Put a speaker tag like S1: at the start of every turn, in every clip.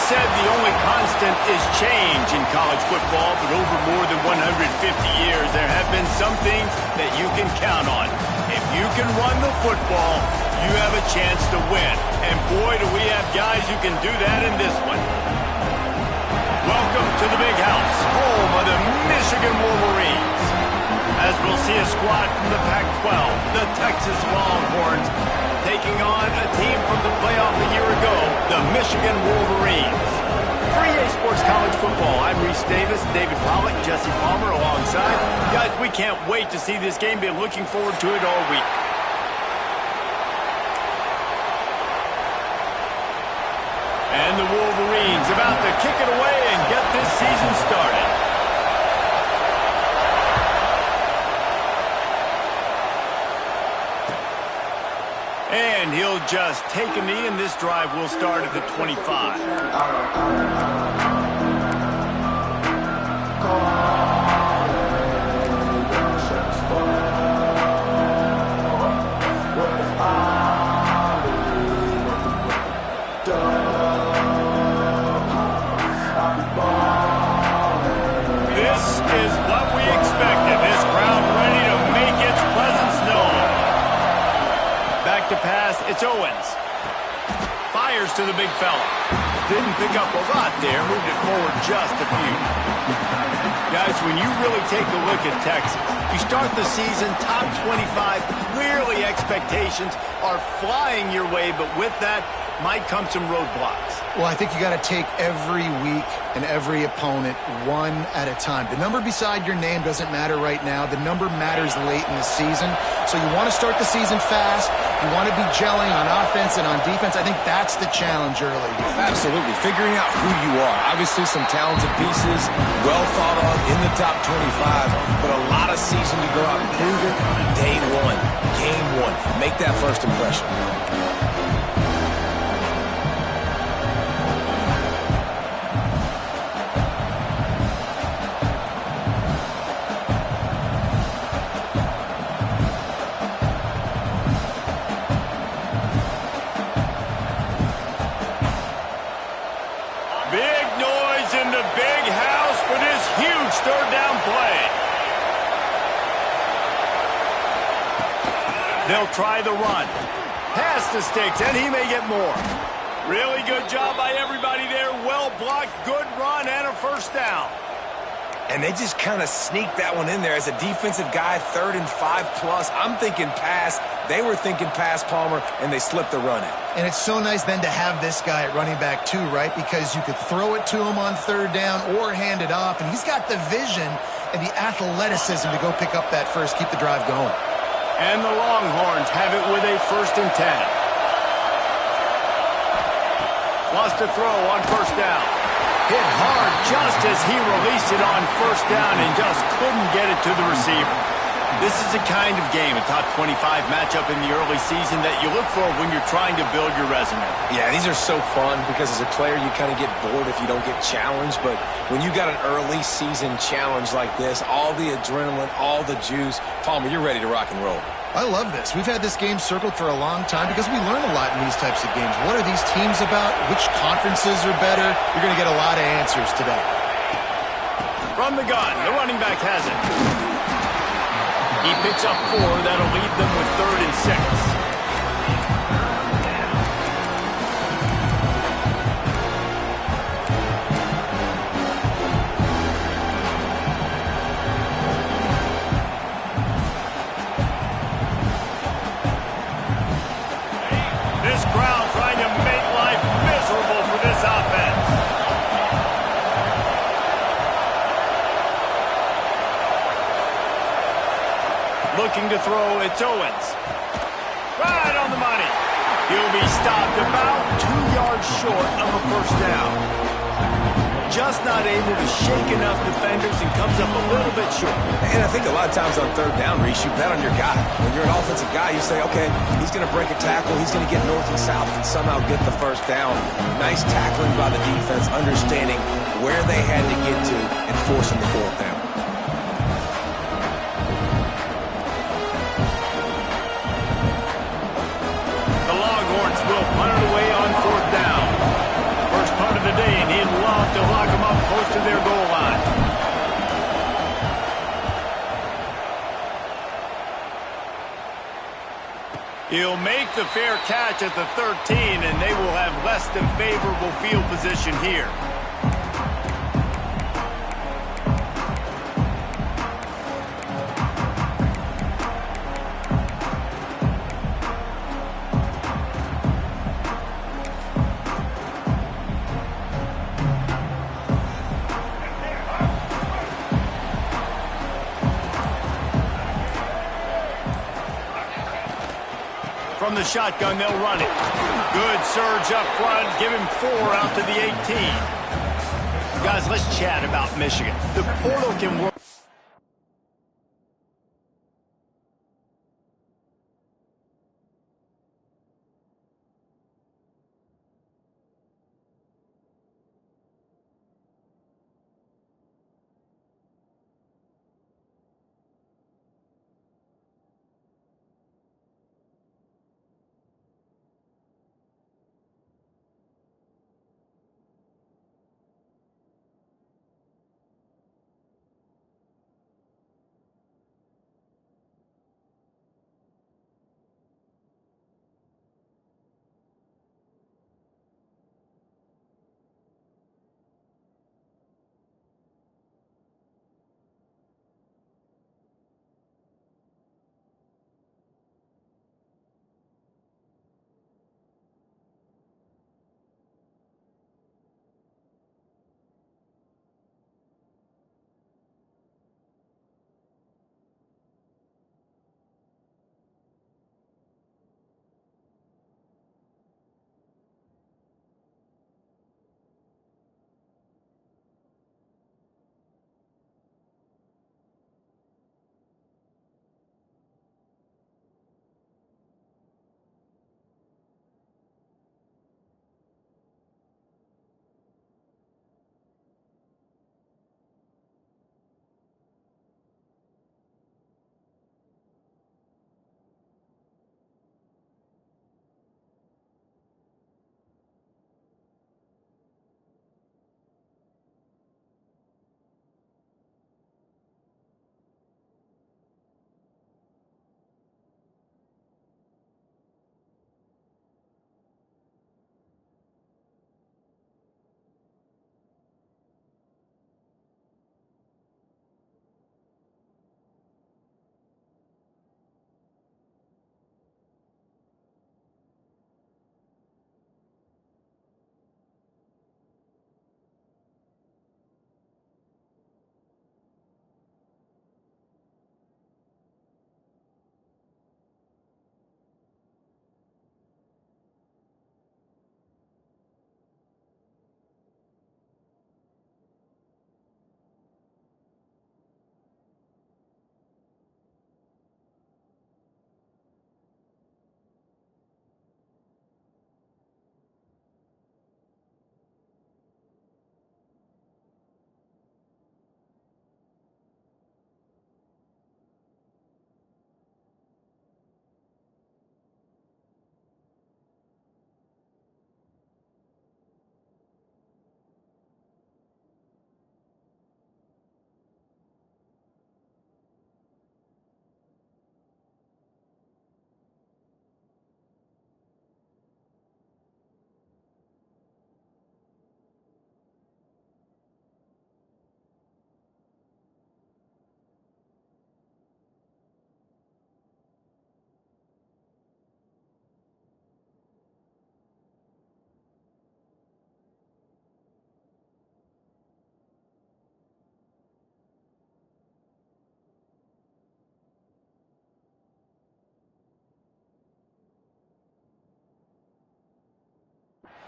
S1: said the only constant is change in college football, but over more than 150 years, there have been some things that you can count on. If you can run the football, you have a chance to win. And boy, do we have guys who can do that in this one. Welcome to the Big House, home of the Michigan Wolverines. As we'll see a squad from the Pac-12, the Texas Longhorns, taking on a team from the playoff a year ago, the Michigan Wolverines. For EA Sports College Football, I'm Reese Davis, David Pollack, Jesse Palmer alongside. Guys, we can't wait to see this game. Been looking forward to it all week. And the Wolverines about to kick it away and get this season started. And he'll just take a knee, and this drive will start at the 25. This is what we expected. This crowd ready to make its presence known. Back to pass, it's Owens. Fires to the big fella. Didn't pick up a lot there, moved it forward just a few. Guys, when you really take a look at Texas, you start the season top 25, clearly expectations are flying your way, but with that might come some roadblocks.
S2: Well, I think you got to take every week and every opponent one at a time. The number beside your name doesn't matter right now. The number matters late in the season. So you want to start the season fast. You want to be gelling on offense and on defense. I think that's the challenge early.
S3: Absolutely. Figuring out who you are. Obviously some talented pieces, well thought of in the top 25, but a lot of season to go out and prove it. Day one, game one. Make that first impression.
S1: They'll try the run. Pass to Sticks, and he may get more. Really good job by everybody there. Well blocked, good run, and a first down.
S3: And they just kind of sneaked that one in there as a defensive guy, 3rd and 5+. I'm thinking pass. They were thinking pass, Palmer, and they slipped the run in.
S2: And it's so nice then to have this guy at running back too, right? Because you could throw it to him on 3rd down or hand it off, and he's got the vision and the athleticism to go pick up that first, keep the drive going.
S1: And the Longhorns have it with a 1st and 10. Lost a throw on 1st down. Hit hard just as he released it on 1st down and just couldn't get it to the receiver. This is the kind of game, a top 25 matchup in the early season that you look for when you're trying to build your resume.
S3: Yeah, these are so fun because as a player you kind of get bored if you don't get challenged, but when you got an early season challenge like this, all the adrenaline, all the juice, Palmer, you're ready to rock and roll.
S2: I love this. We've had this game circled for a long time because we learn a lot in these types of games. What are these teams about? Which conferences are better? You're going to get a lot of answers today.
S1: From the gun, the running back has it. He picks up 4. That'll leave them with 3rd and 6. This crowd trying to make life miserable for this offense. Looking to throw, it's Owens. Right on the money. He'll be stopped about 2 yards short of a 1st down. Just not able to shake enough defenders and comes up a little bit short.
S3: And I think a lot of times on 3rd down, Reese, you bet on your guy. When you're an offensive guy, you say, okay, he's going to break a tackle, he's going to get north and south and somehow get the 1st down. Nice tackling by the defense, understanding where they had to get to and forcing the 4th down.
S1: The Longhorns will punt it away on 4th down. First punt of the day They'd love to lock them up close to their goal line. He'll make the fair catch at the 13, and they will have less than favorable field position here. From the shotgun, they'll run it. Good surge up front. Give him 4 out to the 18. Guys, let's chat about Michigan. The portal can work.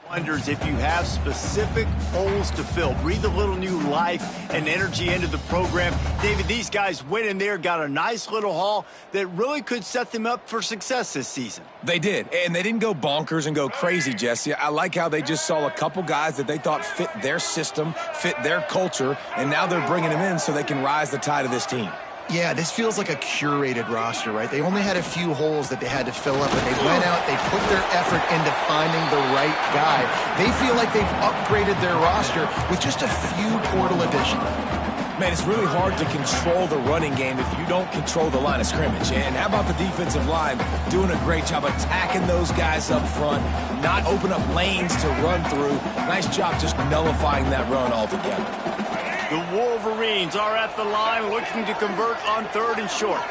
S1: Wonders if you have specific holes to fill. Breathe a little new life and energy into the program. David, these guys went in there, got a nice little haul that really could set them up for success this season.
S3: They did, and they didn't go bonkers and go crazy, Jesse. I like how they just saw a couple guys that they thought fit their system, fit their culture, and now they're bringing them in so they can rise the tide of this team.
S2: Yeah, this feels like a curated roster, right? They only had a few holes that they had to fill up, and they went out, they put their effort into finding the right guy. They feel like they've upgraded their roster with just a few portal additions.
S3: Man, it's really hard to control the running game if you don't control the line of scrimmage. And how about the defensive line doing a great job attacking those guys up front, not open up lanes to run through. Nice job just nullifying that run altogether.
S1: The Wolverines are at the line looking to convert on 3rd and short.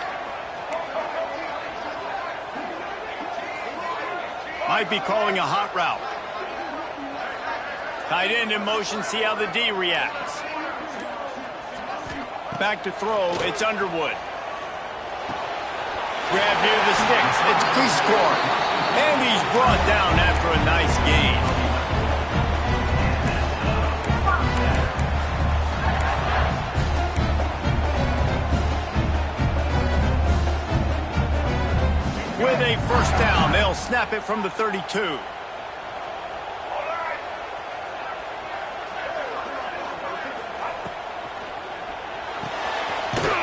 S1: Might be calling a hot route. Tight end in motion, see how the D reacts. Back to throw, it's Underwood. Grab near the sticks, it's Cleescore. And he's brought down after a nice gain. With a first down, they'll snap it from the 32.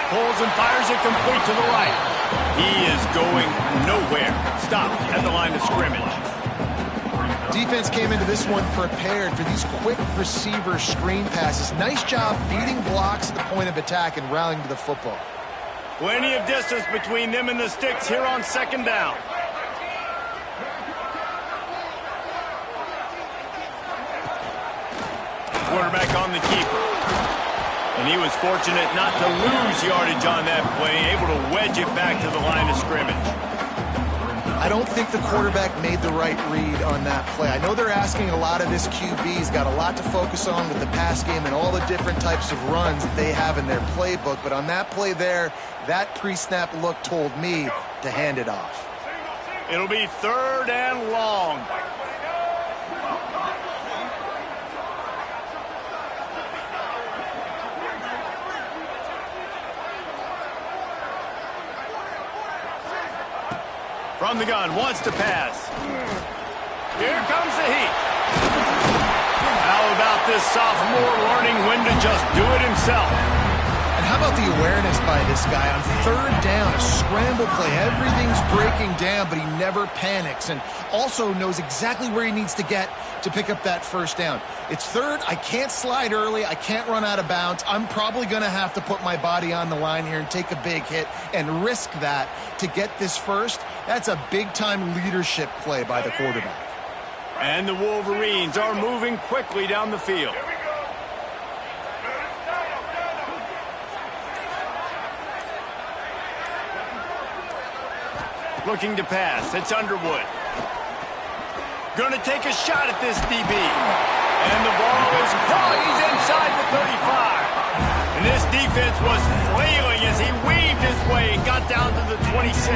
S1: Pulls and fires it complete to the right. He is going nowhere. Stopped at the line of scrimmage.
S2: Defense came into this one prepared for these quick receiver screen passes. Nice job beating blocks at the point of attack and rallying to the football.
S1: Plenty of distance between them and the sticks here on 2nd down. Quarterback on the keeper. And he was fortunate not to lose yardage on that play, able to wedge it back to the line of scrimmage.
S2: I don't think the quarterback made the right read on that play. I know they're asking a lot of this QB. He's got a lot to focus on with the pass game and all the different types of runs that they have in their playbook. But on that play there, that pre-snap look told me to hand it off.
S1: It'll be 3rd and long. From the gun, wants to pass. Here comes the heat. How about this sophomore learning when to just do it himself?
S2: And how about the awareness by this guy on 3rd down, a scramble play. Everything's breaking down, but he never panics and also knows exactly where he needs to get to pick up that first down. It's 3rd. I can't slide early. I can't run out of bounds. I'm probably going to have to put my body on the line here and take a big hit and risk that to get this first. That's a big-time leadership play by the quarterback.
S1: And the Wolverines are moving quickly down the field. Looking to pass. It's Underwood. Going to take a shot at this DB. And the ball is caught. He's inside the 35. And this defense was flailing as he weaved his way and got down to the 26.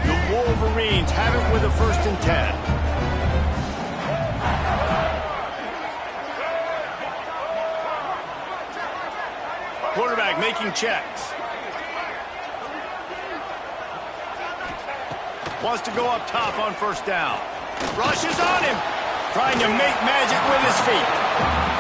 S1: The Wolverines have it with a 1st and 10. Quarterback making checks. Wants to go up top on 1st down. Rushes on him. Trying to make magic with his feet.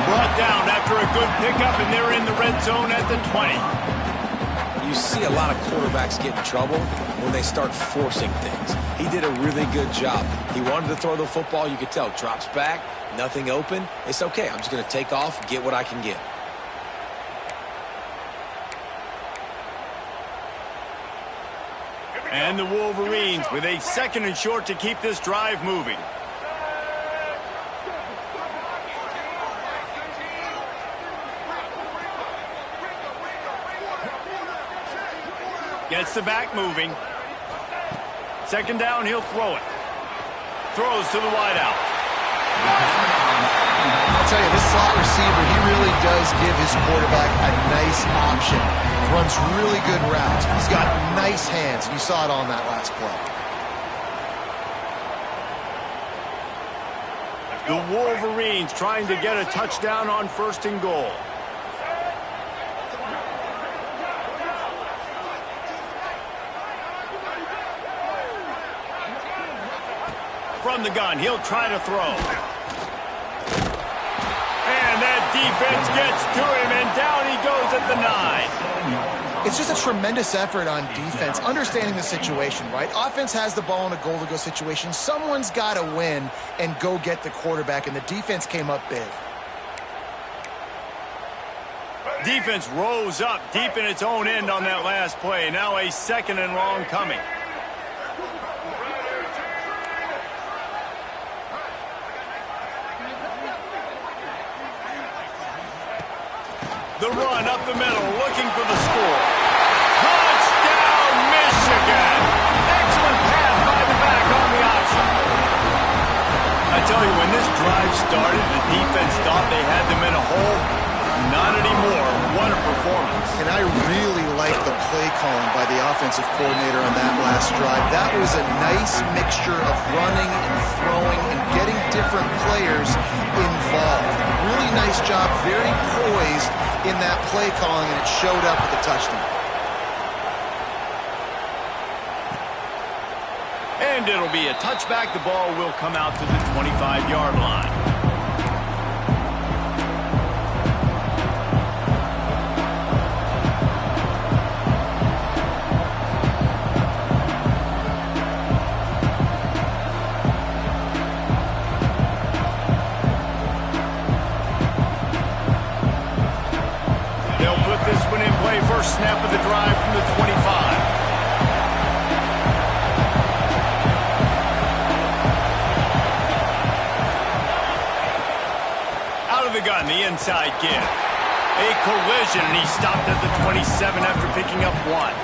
S1: Brought down after a good pickup, and they're in the red zone at the 20.
S3: You see a lot of quarterbacks get in trouble when they start forcing things. He did a really good job. He wanted to throw the football. You could tell. Drops back. Nothing open. It's okay. I'm just going to take off, get what I can get.
S1: And the Wolverines with a 2nd and short to keep this drive moving. Gets the back moving. 2nd down, he'll throw it. Throws to the wideout.
S2: I'll tell you, this slot receiver, he really does give his quarterback a nice option. Runs really good routes. He's got nice hands. You saw it on that last play.
S1: The Wolverines trying to get a touchdown on 1st and goal. From the gun, he'll try to throw. And that defense gets to him, and down he goes at the 9.
S2: It's just a tremendous effort on defense, understanding the situation, right? Offense has the ball in a goal-to-go situation. Someone's got to win and go get the quarterback, and the defense came up big.
S1: Defense rose up deep in its own end on that last play. Now a 2nd and long coming. The run up the middle, looking for the score. Touchdown, Michigan! Excellent pass by the back on the option. I tell you, when this drive started, the defense thought they had them in a hole. Not anymore. What a performance.
S2: And I really like the play calling by the offensive coordinator on that last drive. That was a nice mixture of running and throwing and getting different players involved. Really nice job, very poised in that play calling, and it showed up with the touchdown.
S1: And it'll be a touchback. The ball will come out to the 25-yard line. First snap of the drive from the 25. Out of the gun, the inside give. A collision, and he stopped at the 27 after picking up 1.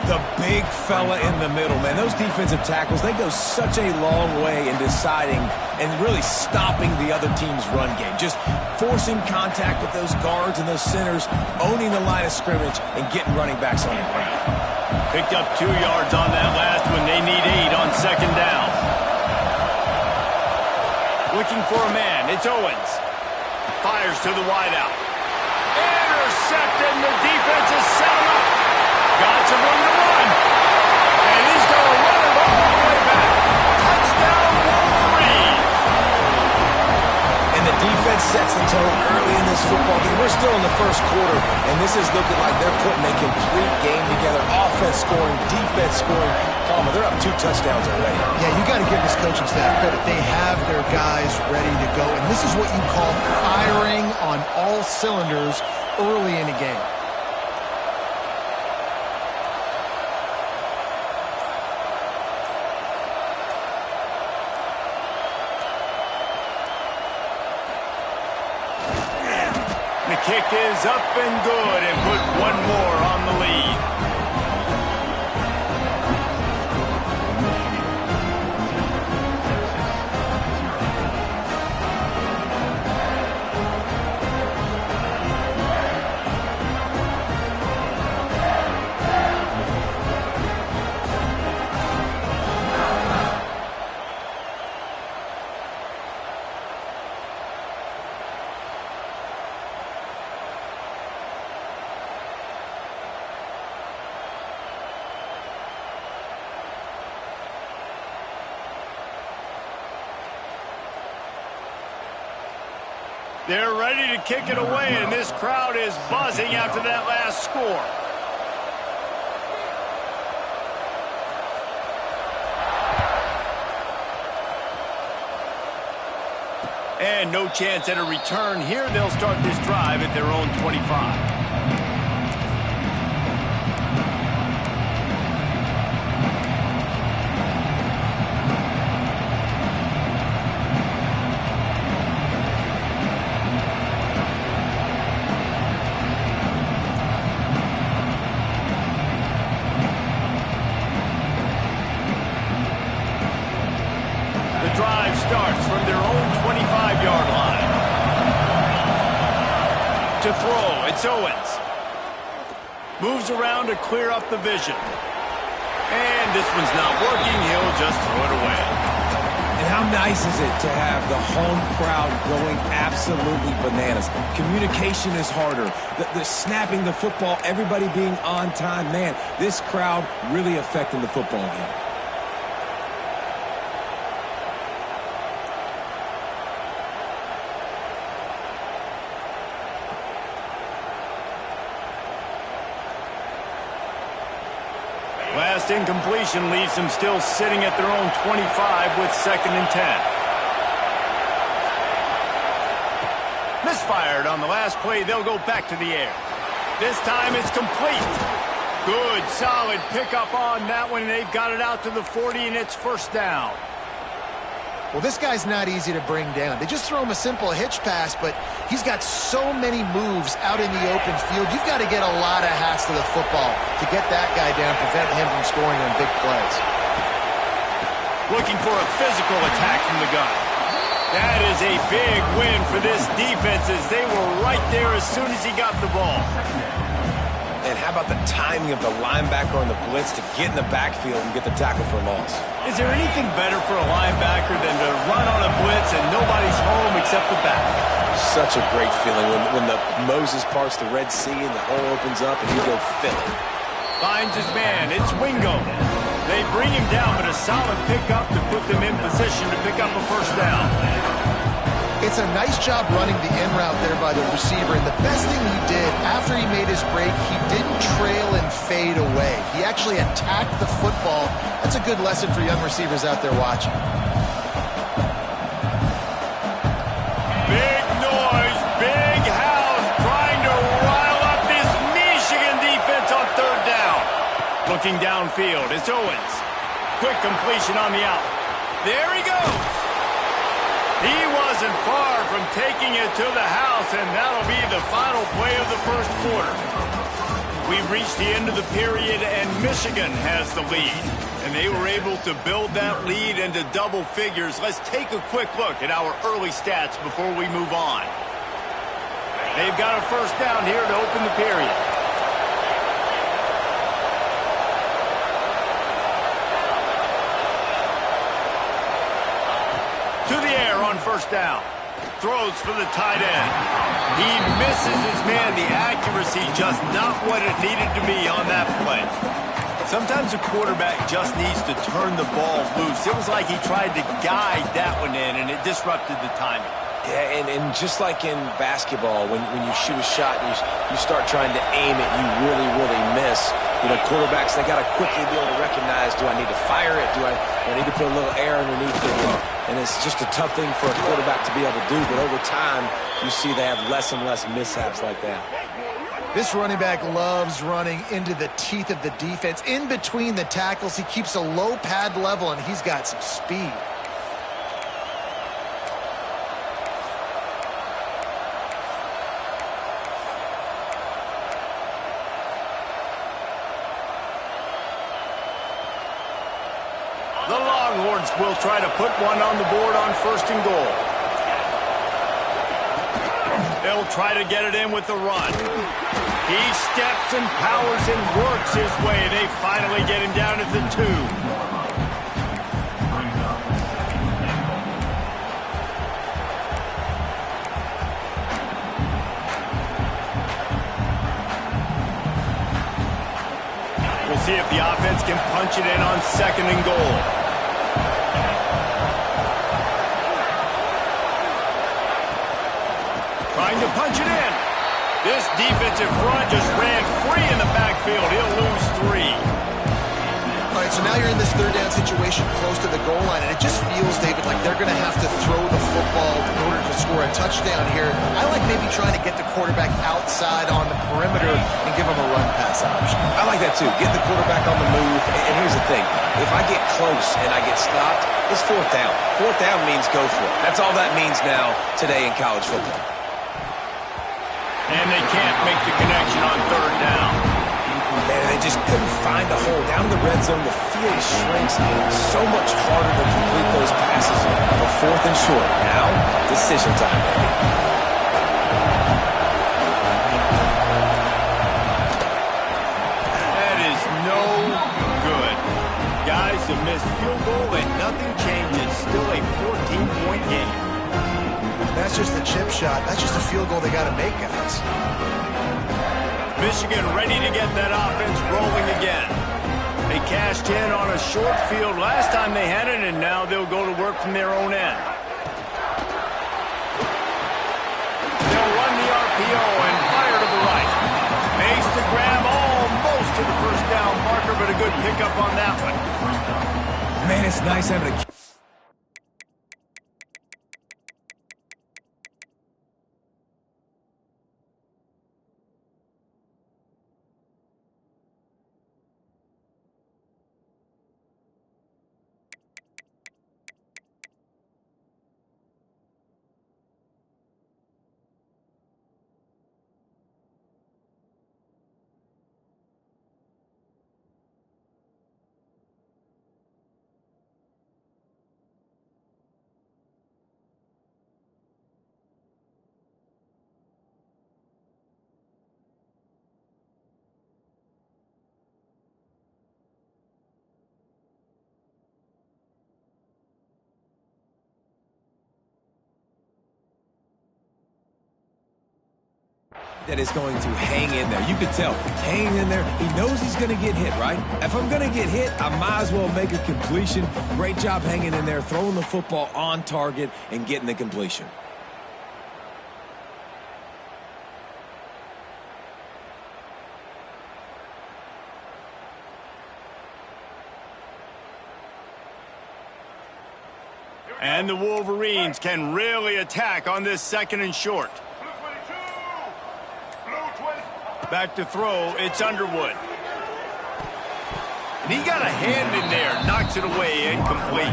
S3: The big fella in the middle, man. Those defensive tackles, they go such a long way in deciding and really stopping the other team's run game. Just forcing contact with those guards and those centers, owning the line of scrimmage, and getting running backs on the ground.
S1: Picked up 2 yards on that last one. They need 8 on 2nd down. Looking for a man. It's Owens. Fires to the wideout. Intercepted, and the defense has set him up. Got some room to run. And he's going to run it all the way back. Touchdown, Wolverine.
S3: And the defense sets the tone early in this football game. We're still in the first quarter, and this is looking like they're putting a complete game together. Offense scoring, defense scoring. Palmer, they're up 2 touchdowns already.
S2: Yeah, you got to give this coaching staff credit. They have their guys ready to go, and this is what you call firing on all cylinders early in a game.
S1: The kick is up and good, and put 1 more on the lead. They're ready to kick it away, and this crowd is buzzing after that last score. And no chance at a return here. They'll start this drive at their own 25. Drive starts from their own 25-yard line. To throw, it's Owens. Moves around to clear up the vision. And this one's not working. He'll just throw it away.
S3: And how nice is it to have the home crowd going absolutely bananas? Communication is harder. The snapping the football, everybody being on time. Man, this crowd really affecting the football game.
S1: first incompletion leaves them still sitting at their own 25 with 2nd and 10. Misfired on the last play. They'll go back to the air. This time it's complete. Good, solid pickup on that one. They've got it out to the 40, and it's 1st down.
S2: Well, this guy's not easy to bring down. They just throw him a simple hitch pass, but he's got so many moves out in the open field. You've got to get a lot of hats to the football to get that guy down, prevent him from scoring on big plays.
S1: Looking for a physical attack from the gun. That is a big win for this defense as they were right there as soon as he got the ball.
S3: And how about the timing of the linebacker on the blitz to get in the backfield and get the tackle for a loss?
S1: Is there anything better for a linebacker than to run on a blitz and nobody's home except the back?
S3: Such a great feeling when the Moses parts the Red Sea and the hole opens up and you go fill it.
S1: Finds his man. It's Wingo. They bring him down, but a solid pickup to put them in position to pick up a 1st down.
S2: It's a nice job running the in route there by the receiver, and the best thing he did after he made his break, he didn't trail and fade away. He actually attacked the football. That's a good lesson for young receivers out there watching.
S1: Big noise, big house, trying to rile up this Michigan defense on 3rd down. Looking downfield, it's Owens. Quick completion on the out. There he goes. He wasn't far from taking it to the house, and that'll be the final play of the 1st quarter. We've reached the end of the period, and Michigan has the lead. And they were able to build that lead into double figures. Let's take a quick look at our early stats before we move on. They've got a 1st down here to open the period. To the air on 1st down. Throws for the tight end. He misses his man. The accuracy just not what it needed to be on that play. Sometimes a quarterback just needs to turn the ball loose. It was like he tried to guide that one in, and it disrupted the timing.
S3: Yeah, and just like in basketball, when you shoot a shot and you start trying to aim it, you really, really miss. You know, quarterbacks, they got to quickly be able to recognize, do I need to fire it? Do I need to put a little air underneath it? And it's just a tough thing for a quarterback to be able to do. But over time, you see they have less and less mishaps like that.
S2: This running back loves running into the teeth of the defense. In between the tackles, he keeps a low pad level, and he's got some speed.
S1: The Longhorns will try to put one on the board on 1st and goal. They'll try to get it in with the run. He steps and powers and works his way. They finally get him down at the 2. We'll see if the offense can punch it in on 2nd and goal. Trying to punch it in. This defensive front just ran free in the backfield. He'll lose 3.
S2: All right, so now you're in this 3rd down situation close to the goal line, and it just feels, David, like they're going to have to throw the football in order to score a touchdown here. I like maybe trying to get the quarterback outside on the perimeter and give him a run-pass option.
S3: I like that, too. Get the quarterback on the move. And here's the thing. If I get close and I get stopped, it's 4th down. 4th down means go for it. That's all that means now today in college football.
S1: And they can't make the connection on 3rd down.
S3: Man, they just couldn't find a hole. Down in the red zone, the field shrinks. So much harder to complete those passes on the 4th and short. Now, decision time, baby.
S1: That is no good. Guys, a missed field goal and nothing changes. Still a 14-point game.
S2: That's just a chip shot. That's just a field goal they got to make, guys.
S1: Michigan ready to get that offense rolling again. They cashed in on a short field last time they had it, and now they'll go to work from their own end. They'll run the RPO and fire to the right. Makes the grab almost to the 1st down marker, but a good pickup on that one.
S3: Man, it's nice having a... that is going to hang in there. You can tell, hanging in there. He knows he's going to get hit, right? If I'm going to get hit, I might as well make a completion. Great job hanging in there, throwing the football on target and getting the completion.
S1: And the Wolverines can really attack on this 2nd and short. Back to throw, it's Underwood. And he got a hand in there, knocks it away, incomplete.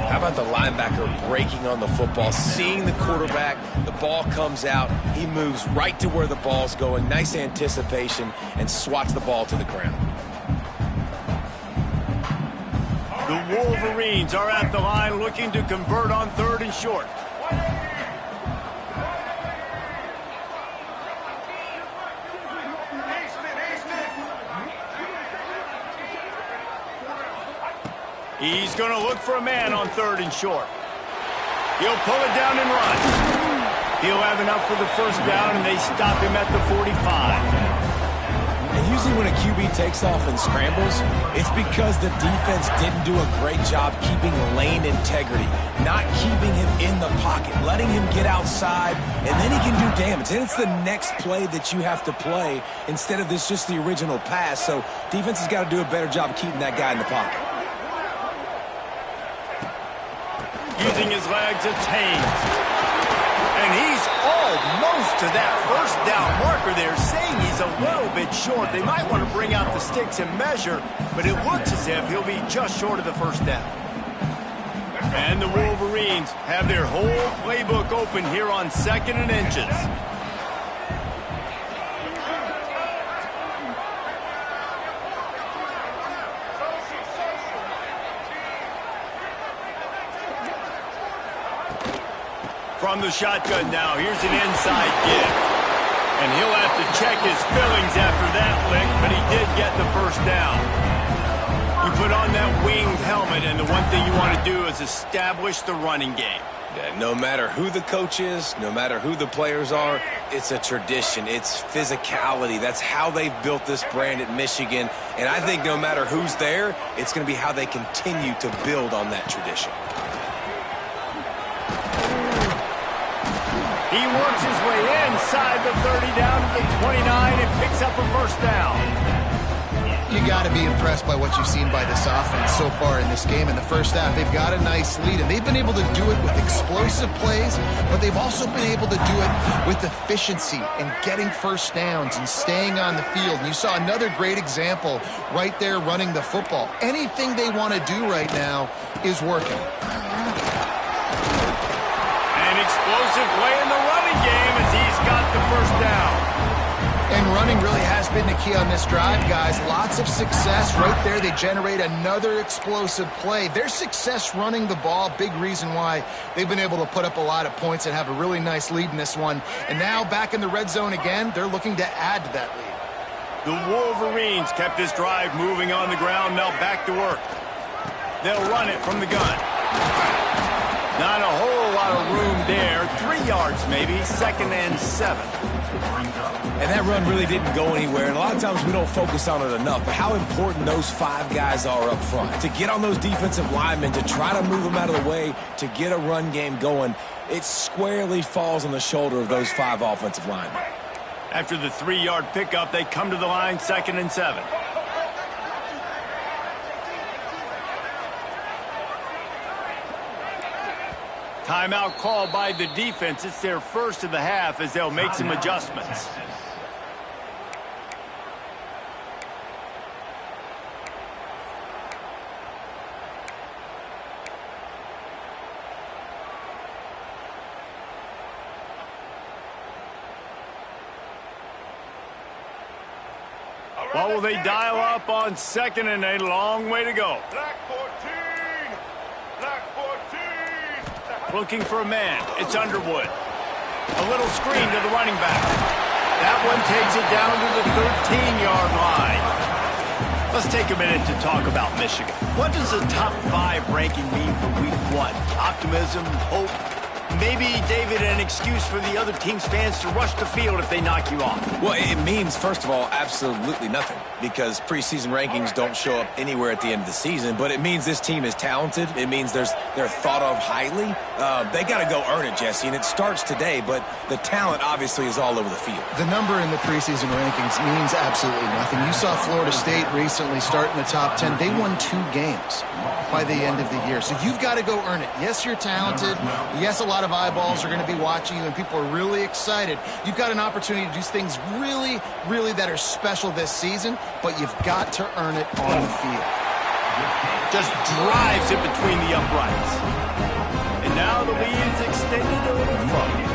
S3: How about the linebacker breaking on the football, seeing the quarterback, the ball comes out, he moves right to where the ball's going, nice anticipation, and swats the ball to the ground.
S1: The Wolverines are at the line looking to convert on 3rd and short. He's going to look for a man on 3rd and short. He'll pull it down and run. He'll have enough for the 1st down, and they stop him at the 45.
S3: And usually when a QB takes off and scrambles, it's because the defense didn't do a great job keeping lane integrity, not keeping him in the pocket, letting him get outside, and then he can do damage. And it's the next play that you have to play instead of this just the original pass. So defense has got to do a better job of keeping that guy in the pocket.
S1: Using his legs, it's Haynes. And he's almost to that 1st down marker there, saying he's a little bit short. They might want to bring out the sticks and measure, but it looks as if he'll be just short of the 1st down. And the Wolverines have their whole playbook open here on 2nd and inches. From the shotgun now, here's an inside give. And he'll have to check his fillings after that lick, but he did get the 1st down. You put on that winged helmet, and the one thing you want to do is establish the running game.
S3: Yeah, no matter who the coach is, no matter who the players are, it's a tradition. It's physicality. That's how they've built this brand at Michigan. And I think no matter who's there, it's going to be how they continue to build on that tradition.
S1: He works his way inside the 30 down to the 29 and picks up a 1st down.
S2: You got to be impressed by what you've seen by this offense so far in this game. In the 1st half, they've got a nice lead, and they've been able to do it with explosive plays, but they've also been able to do it with efficiency and getting 1st downs and staying on the field. And you saw another great example right there running the football. Anything they want to do right now is working.
S1: Explosive play in the running game as he's got the 1st down.
S2: And running really has been the key on this drive, guys. Lots of success right there. They generate another explosive play. Their success running the ball, big reason why they've been able to put up a lot of points and have a really nice lead in this one. And now back in the red zone again, they're looking to add to that lead.
S1: The Wolverines kept this drive moving on the ground. Now back to work. They'll run it from the gun. Not a whole lot of room there. 3 yards maybe, 2nd and 7.
S3: And that run really didn't go anywhere. And a lot of times we don't focus on it enough. But how important those 5 guys are up front. To get on those defensive linemen, to try to move them out of the way, to get a run game going, it squarely falls on the shoulder of those 5 offensive linemen.
S1: After the 3-yard pickup, they come to the line, 2nd and 7. Timeout called by the defense. It's their first of the half as they'll make some adjustments. What will they dial up on second and a long way to go?
S4: Black 14! Black 14!
S1: Looking for a man. It's Underwood. A little screen to the running back. That one takes it down to the 13-yard line. Let's take a minute to talk about Michigan. What does the top 5 ranking mean for week 1? Optimism, hope, maybe, David, an excuse for the other team's fans to rush the field if they knock you off.
S3: Well, it means, first of all, absolutely nothing, because preseason rankings don't show up anywhere at the end of the season, but it means this team is talented. It means they're thought of highly. They got to go earn it, Jesse, and it starts today, but the talent obviously is all over the field.
S2: The number in the preseason rankings means absolutely nothing. You saw Florida State recently start in the top 10. They won 2 games by the end of the year, so you've got to go earn it. Yes, you're talented. Yes, a lot of eyeballs are going to be watching you, and people are really excited. You've got an opportunity to do things really, really that are special this season, but you've got to earn it on the field.
S1: Just drives it between the uprights. And now the lead is extended a little further.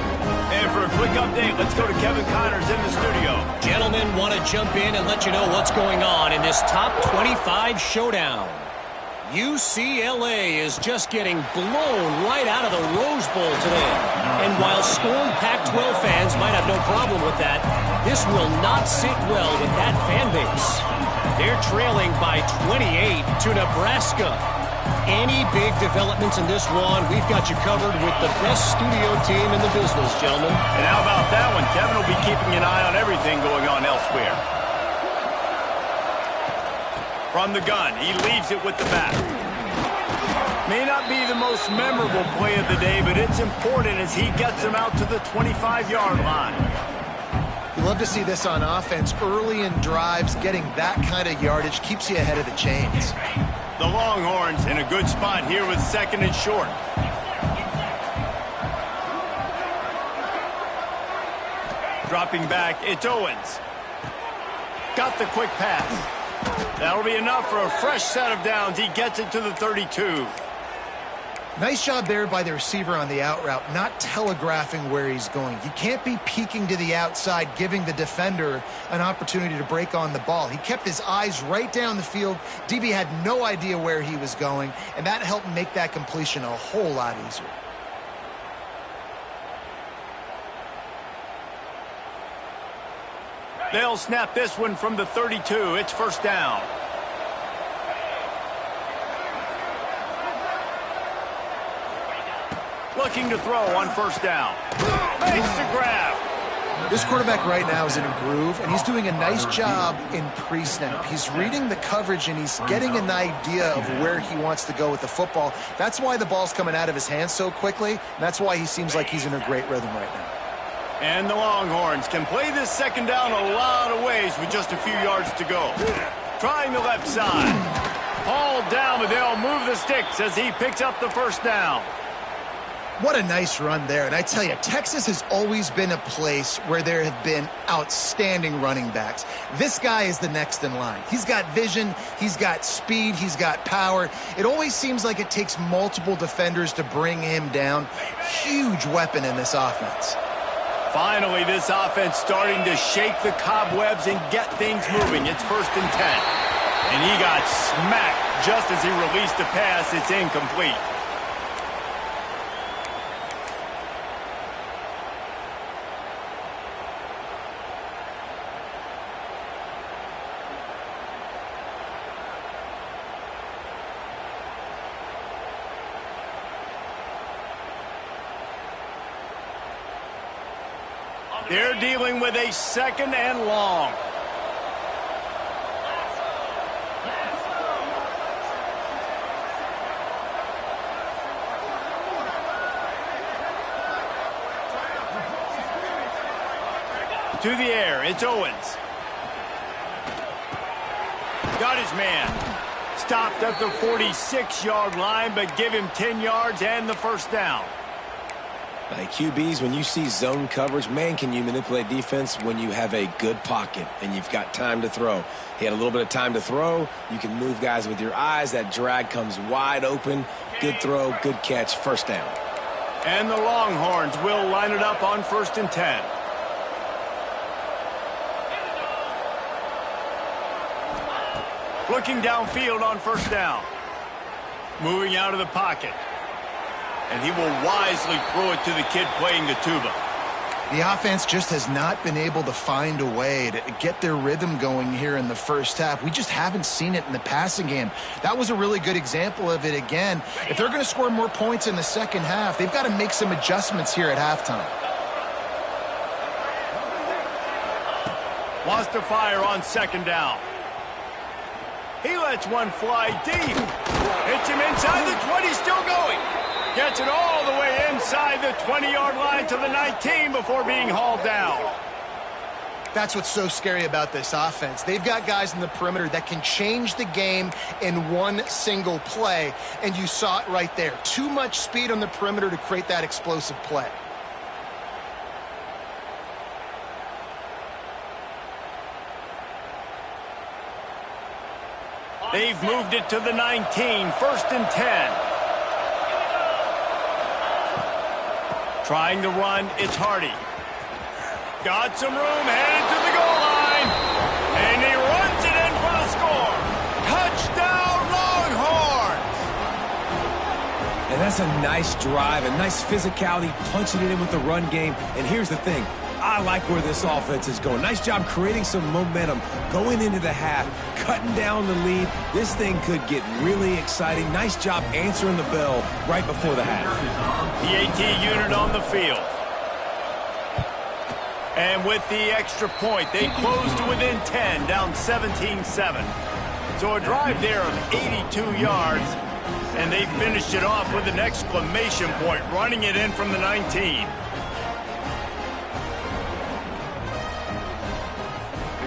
S1: And for a quick update, let's go to Kevin Connors in the studio.
S5: Gentlemen, want to jump in and let you know what's going on in this top 25 showdown. UCLA is just getting blown right out of the Rose Bowl today. And while scorned Pac-12 fans might have no problem with that, this will not sit well with that fan base. They're trailing by 28 to Nebraska. Any big developments in this one, we've got you covered with the best studio team in the business, gentlemen.
S1: And how about that one? Kevin will be keeping an eye on everything going on elsewhere. From the gun, he leaves it with the back. May not be the most memorable play of the day, but it's important as he gets them out to the 25-yard line.
S2: You love to see this on offense. Early in drives, getting that kind of yardage keeps you ahead of the chains.
S1: The Longhorns in a good spot here with second and short. Dropping back, it's Owens. Got the quick pass. That'll be enough for a fresh set of downs. He gets it to the 32.
S2: Nice job there by the receiver on the out route, not telegraphing where he's going. You can't be peeking to the outside, giving the defender an opportunity to break on the ball. He kept his eyes right down the field. DB had no idea where he was going, and that helped make that completion a whole lot easier.
S1: They'll snap this one from the 32. It's first down. Looking to throw on first down. Makes the grab.
S2: This quarterback right now is in a groove, and he's doing a nice job in pre-snap. He's reading the coverage, and he's getting an idea of where he wants to go with the football. That's why the ball's coming out of his hands so quickly, and that's why he seems like he's in a great rhythm right now.
S1: And the Longhorns can play this second down a lot of ways with just a few yards to go. Trying the left side. Hauled down, but they'll move the sticks as he picks up the first down.
S2: What a nice run there. And I tell you, Texas has always been a place where there have been outstanding running backs. This guy is the next in line. He's got vision, he's got speed, he's got power. It always seems like it takes multiple defenders to bring him down. Huge weapon in this offense.
S1: Finally, this offense starting to shake the cobwebs and get things moving. It's first and 10. And he got smacked just as he released the pass. It's incomplete. They're dealing with a second and long. To the air, it's Owens. Got his man. Stopped at the 46-yard line, but give him 10 yards and the first down.
S3: Like QBs, when you see zone coverage, man, can you manipulate defense when you have a good pocket and you've got time to throw. He had a little bit of time to throw. You can move guys with your eyes. That drag comes wide open. Good throw, good catch, first down.
S1: And the Longhorns will line it up on 1st and 10. Looking downfield on 1st down. Moving out of the pocket. And he will wisely throw it to the kid playing the tuba.
S2: The offense just has not been able to find a way to get their rhythm going here in the first half. We just haven't seen it in the passing game. That was a really good example of it again. If they're going to score more points in the second half, they've got to make some adjustments here at halftime.
S1: Wants to fire on 2nd down. He lets one fly deep. Hits him inside the 20, still going. Gets it all the way inside the 20-yard line to the 19 before being hauled down.
S2: That's what's so scary about this offense. They've got guys in the perimeter that can change the game in one single play, and you saw it right there. Too much speed on the perimeter to create that explosive play.
S1: They've moved it to the 19, 1st and 10. Trying to run, it's Hardy. Got some room, headed to the goal line. And he runs it in for the score. Touchdown, Longhorns!
S3: And that's a nice drive, a nice physicality, punching it in with the run game. And here's the thing. I like where this offense is going. Nice job creating some momentum, going into the half, cutting down the lead. This thing could get really exciting. Nice job answering the bell right before the half.
S1: The AT unit on the field. And with the extra point, they close to within 10, down 17-7. So a drive there of 82 yards, and they finished it off with an exclamation point, running it in from the 19.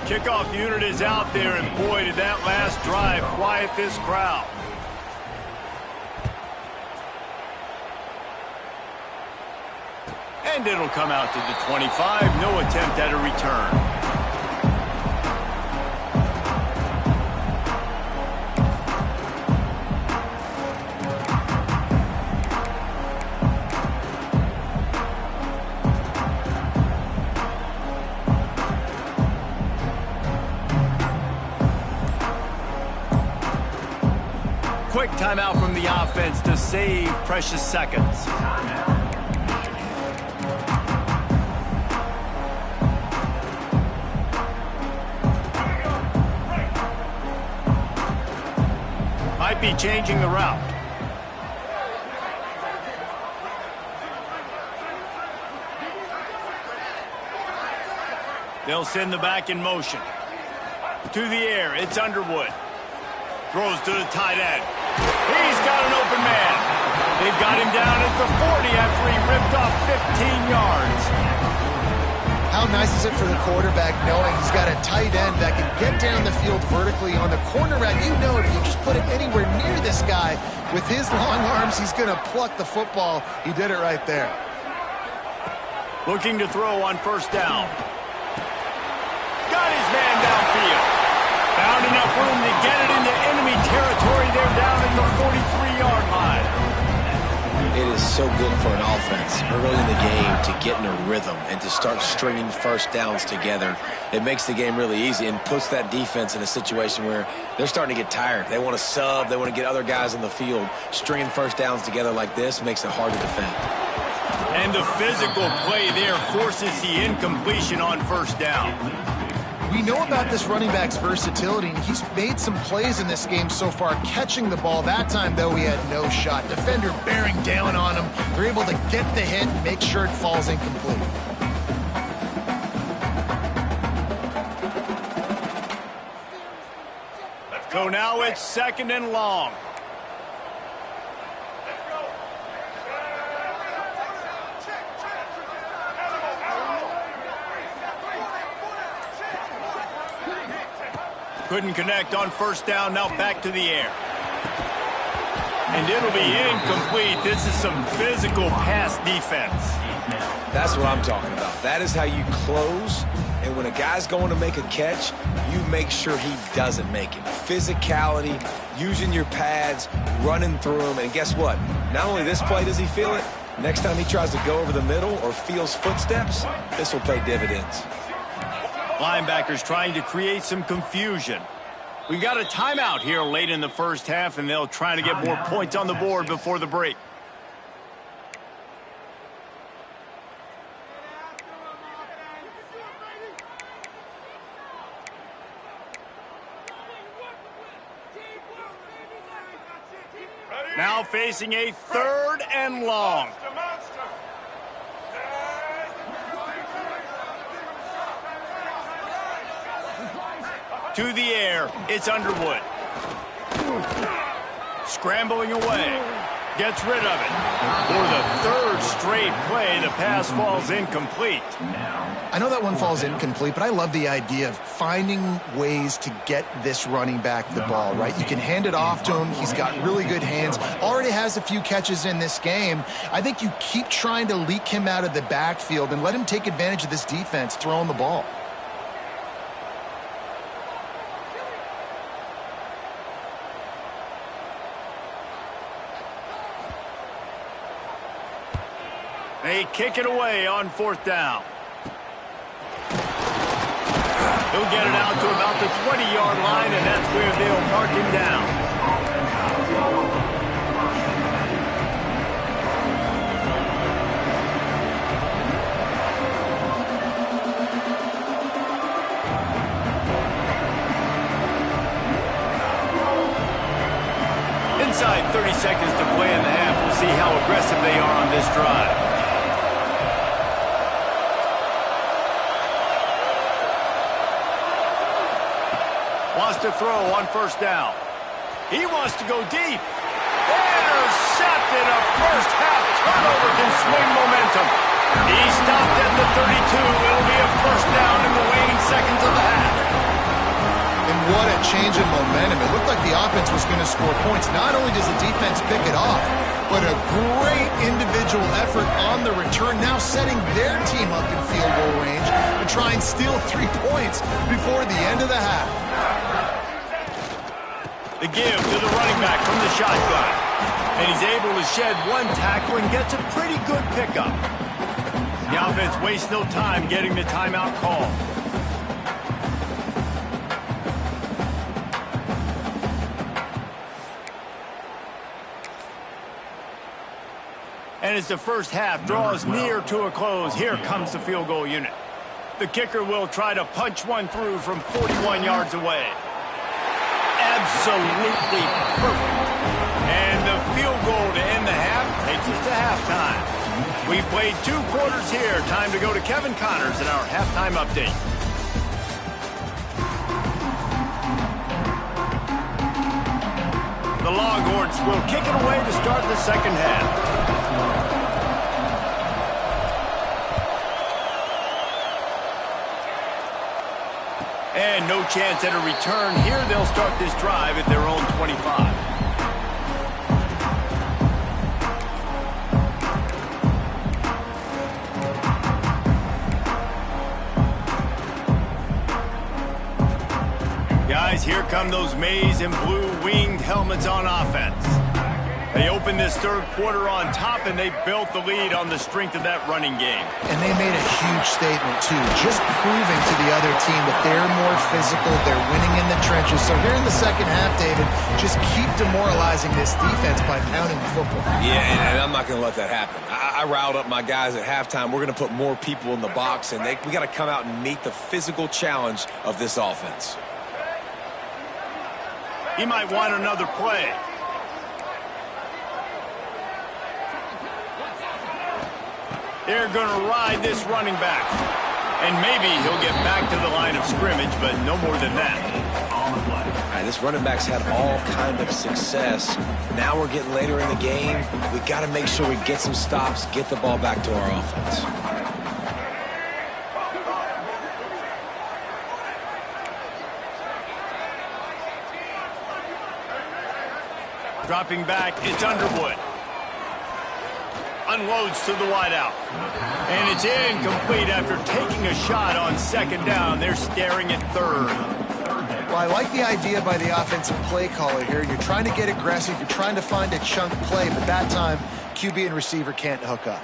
S1: Kickoff unit is out there, and boy, did that last drive quiet this crowd. And it'll come out to the 25. No attempt at a return. Quick timeout from the offense to save precious seconds. Might be changing the route. They'll send the back in motion. To the air, it's Underwood. Throws to the tight end. He's got an open man. They've got him down at the 40 after he ripped off 15 yards.
S2: How nice is it for the quarterback knowing he's got a tight end that can get down the field vertically on the corner route? You know if you just put it anywhere near this guy with his long arms, he's going to pluck the football. He did it right there.
S1: Looking to throw on 1st down. Got his man downfield. Found enough room to get it into enemy territory there down in the 43-yard line.
S3: It is so good for an offense early in the game to get in a rhythm and to start stringing first downs together. It makes the game really easy and puts that defense in a situation where they're starting to get tired. They want to sub. They want to get other guys on the field. Stringing first downs together like this makes it hard to defend.
S1: And the physical play there forces the incompletion on 1st down.
S2: We know about this running back's versatility, and he's made some plays in this game so far, catching the ball. That time, though, he had no shot. Defender bearing down on him. They're able to get the hit and make sure it falls incomplete.
S1: So now it's 2nd and long. Couldn't connect on 1st down, now back to the air. And it'll be incomplete. This is some physical pass defense.
S3: That's what I'm talking about. That is how you close. And when a guy's going to make a catch, you make sure he doesn't make it. Physicality, using your pads, running through them. And guess what? Not only this play does he feel it, next time he tries to go over the middle or feels footsteps, this will pay dividends.
S1: Linebackers trying to create some confusion. We got a timeout here late in the first half, and they'll try to get more points on the board before the break. Now facing a 3rd and long. To the air, it's Underwood. Scrambling away. Gets rid of it. For the 3rd straight play, the pass falls incomplete.
S2: I know that one falls incomplete, but I love the idea of finding ways to get this running back the ball, right? You can hand it off to him. He's got really good hands. Already has a few catches in this game. I think you keep trying to leak him out of the backfield and let him take advantage of this defense throwing the ball.
S1: They kick it away on 4th down. He'll get it out to about the 20-yard line, and that's where they'll mark him down. Inside 30 seconds to play in the half. We'll see how aggressive they are on this drive. Wants to throw on 1st down. He wants to go deep. Intercepted. A first-half turnover can swing momentum. He stopped at the 32. It'll be a 1st down in the waning seconds of the half.
S2: And what a change in momentum. It looked like the offense was going to score points. Not only does the defense pick it off, but a great individual effort on the return, now setting their team up in field goal range to try and steal 3 points before the end of the half.
S1: The give to the running back from the shotgun. And he's able to shed 1 tackle and gets a pretty good pickup. The offense wastes no time getting the timeout call. And as the first half draws near to a close, here comes the field goal unit. The kicker will try to punch one through from 41 yards away. Absolutely perfect. And the field goal to end the half takes us to halftime. We played 2 quarters here. Time to go to Kevin Connors in our halftime update. The Longhorns will kick it away to start the second half. And no chance at a return here. They'll start this drive at their own 25. Guys, here come those maize and blue winged helmets on offense. They opened this 3rd quarter on top, and they built the lead on the strength of that running game.
S2: And they made a huge statement, too, just proving to the other team that they're more physical, they're winning in the trenches. So here in the second half, David, just keep demoralizing this defense by pounding the football.
S3: Yeah, and I'm not going to let that happen. I riled up my guys at halftime. We're going to put more people in the box, and we got to come out and meet the physical challenge of this offense.
S1: He might want another play. They're going to ride this running back. And maybe he'll get back to the line of scrimmage, but no more than that.
S3: All right, this running back's had all kind of success. Now we're getting later in the game. We got to make sure we get some stops, get the ball back to our offense.
S1: Dropping back, it's Underwood. Unloads to the wideout. And it's incomplete after taking a shot on second down. They're staring at third.
S2: Well, I like the idea by the offensive play caller here. You're trying to get aggressive. You're trying to find a chunk play, but that time, QB and receiver can't hook up.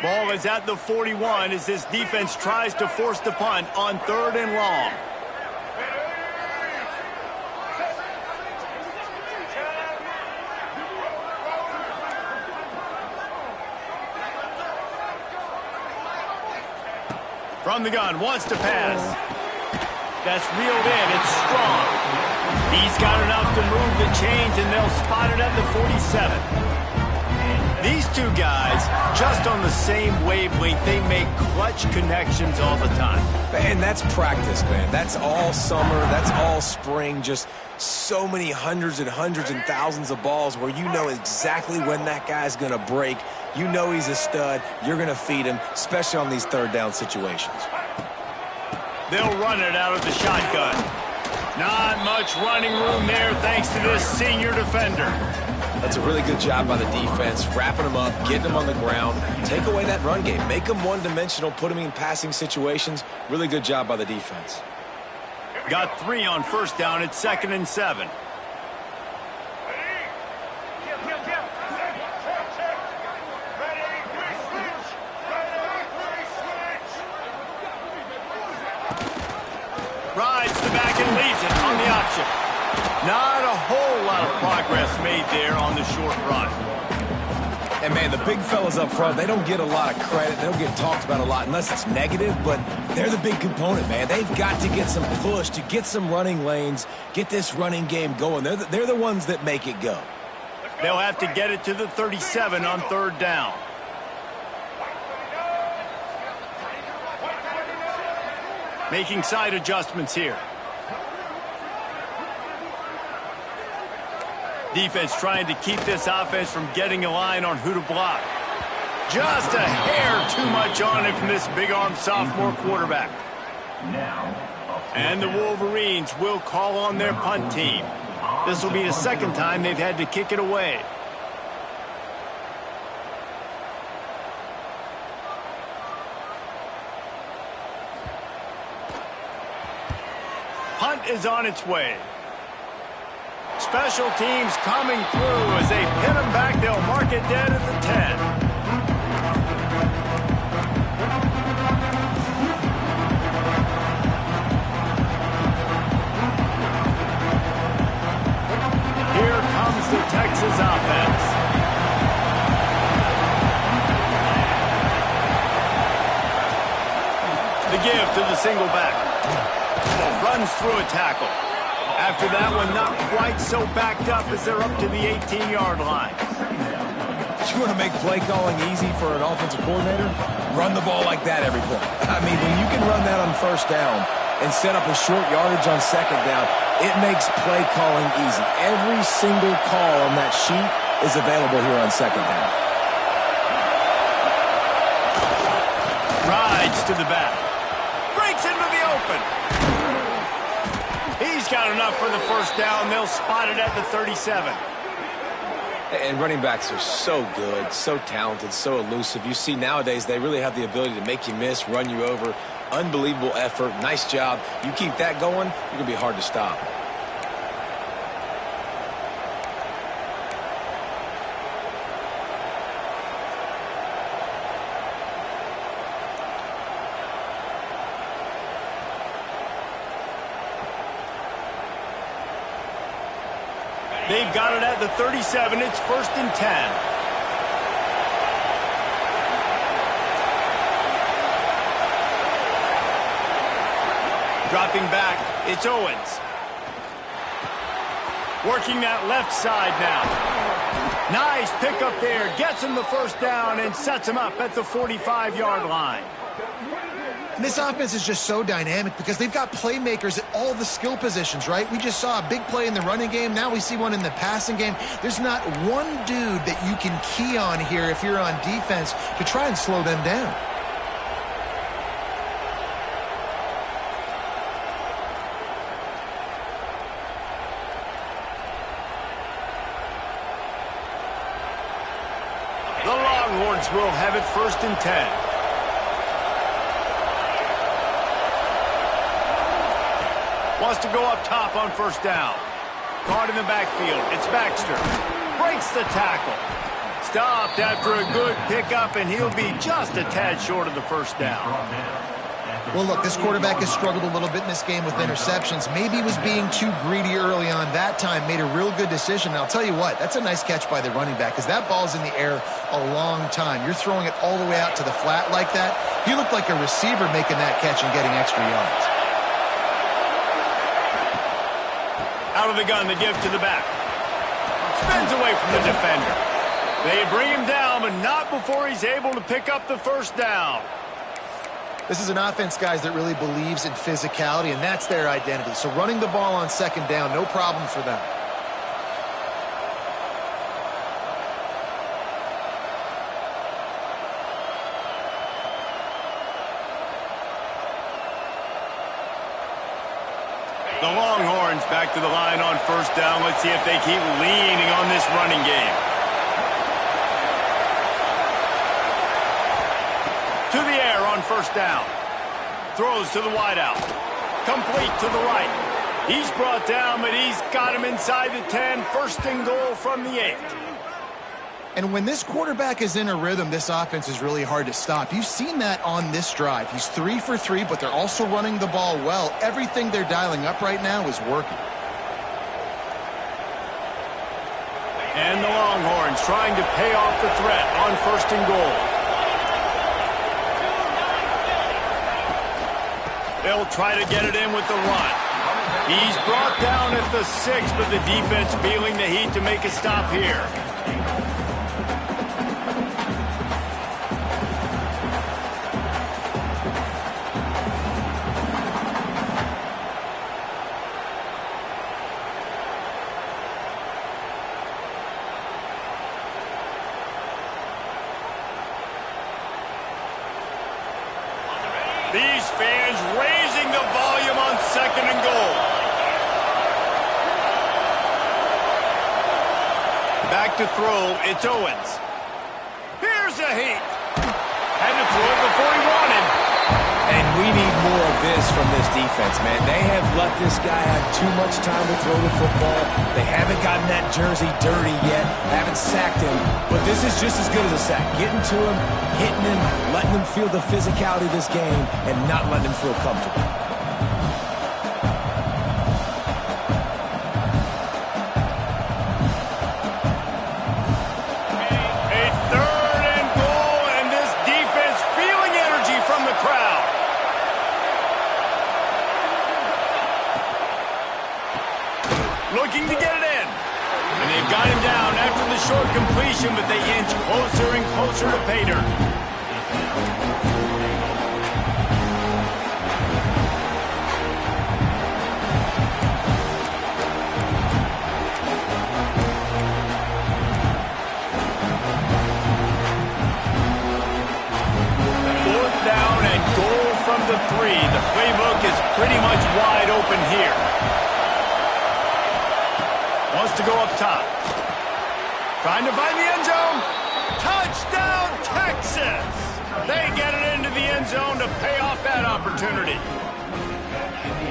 S1: Ball is at the 41 as this defense tries to force the punt on 3rd and long. From the gun, wants to pass. That's reeled in, it's strong. He's got enough to move the chains, and they'll spot it at the 47. These two guys, just on the same wavelength, they make clutch connections all the time.
S3: And that's practice, man. That's all summer. That's all spring. Just so many hundreds and thousands of balls where you know exactly when that guy's going to break. You know he's a stud. You're going to feed him, especially on these 3rd down situations.
S1: They'll run it out of the shotgun. Not much running room there thanks to this senior defender.
S3: That's a really good job by the defense, wrapping them up, getting them on the ground. Take away that run game. Make them one-dimensional, put them in passing situations. Really good job by the defense.
S1: Got 3 on 1st down. It's 2nd and 7. Rides the back and leaves it on the option. Not a whole lot of progress made there on the short run.
S3: And, man, the big fellas up front, they don't get a lot of credit. They don't get talked about a lot unless it's negative, but they're the big component, man. They've got to get some push, to get some running lanes, get this running game going. They're the ones that make it go.
S1: They'll have to get it to the 37 on 3rd down. Making side adjustments here. Defense trying to keep this offense from getting a line on who to block. Just a hair too much on it from this big-armed sophomore quarterback. And the Wolverines will call on their punt team. This will be the 2nd time they've had to kick it away. Punt is on its way. Special teams coming through as they pin them back. They'll mark it dead at the 10. Here comes the Texas offense. The give to the single back. Runs through a tackle. After that one, not quite so backed up as they're up to the 18-yard line.
S3: You want to make play calling easy for an offensive coordinator? Run the ball like that every play. I mean, when you can run that on 1st down and set up a short yardage on 2nd down, it makes play calling easy. Every single call on that sheet is available here on 2nd down.
S1: Rides to the back. Breaks into the open. He's got enough for the 1st down. They'll spot it at the 37.
S3: And running backs are so good, so talented, so elusive. You see nowadays they really have the ability to make you miss, run you over. Unbelievable effort. Nice job. You keep that going, you're going to be hard to stop.
S1: They've got it at the 37. It's 1st and 10. Dropping back, it's Owens. Working that left side now. Nice pickup there. Gets him the 1st down and sets him up at the 45-yard line.
S2: And this offense is just so dynamic because they've got playmakers at all the skill positions, right? We just saw a big play in the running game. Now we see one in the passing game. There's not one dude that you can key on here if you're on defense to try and slow them down.
S1: The Longhorns will have it 1st and 10. Wants to go up top on 1st down. Caught in the backfield. It's Baxter. Breaks the tackle. Stopped after a good pickup, and he'll be just a tad short of the 1st down.
S2: Well, look, this quarterback has struggled a little bit in this game with interceptions. Maybe he was being too greedy early on. That time made a real good decision. And I'll tell you what, that's a nice catch by the running back because that ball's in the air a long time. You're throwing it all the way out to the flat like that. He looked like a receiver making that catch and getting extra yards.
S1: Out of the gun, the give to the back. Spins away from the defender. They bring him down, but not before he's able to pick up the 1st down.
S2: This is an offense, guys, that really believes in physicality, and that's their identity. So running the ball on 2nd down, no problem for them.
S1: The Longhorns back to the line on 1st down. Let's see if they keep leaning on this running game. To the air on 1st down. Throws to the wideout. Complete to the right. He's brought down, but he's got him inside the 10. 1st and goal from the 8.
S2: And when this quarterback is in a rhythm, this offense is really hard to stop. You've seen that on this drive. He's 3 for 3, but they're also running the ball well. Everything they're dialing up right now is working.
S1: And the Longhorns trying to pay off the threat on 1st and goal. They'll try to get it in with the run. He's brought down at the 6, but the defense feeling the heat to make a stop here. These fans raising the volume on 2nd and goal. Back to throw, it's Owens. Here's a heat. Had to throw it before he wanted.
S3: And we need more of this from this defense, man. They have let this guy have too much time to throw the football. They haven't gotten that jersey dirty yet, haven't sacked him. But this is just as good as a sack. Getting to him, hitting him, letting him feel the physicality of this game, and not letting him feel comfortable.
S1: A 3rd and goal, and this defense feeling energy from the crowd. Looking to get it in. And they've got him down after the short completion, but they inch closer and closer to pay dirt. Down and goal from the 3. The playbook is pretty much wide open here. Wants to go up top. Trying to find the end zone. Touchdown, Texas! They get it into the end zone to pay off that opportunity.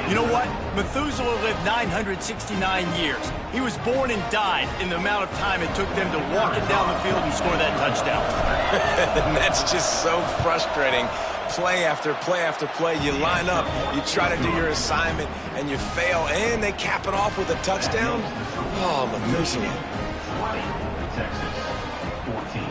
S1: You know what? Methuselah lived 969 years. He was born and died in the amount of time it took them to walk it down the field and score that touchdown.
S3: And that's just so frustrating. Play after play after play. You line up, you try to do your assignment, and you fail, and they cap it off with a touchdown? Oh, Methuselah.
S6: Texas, 14.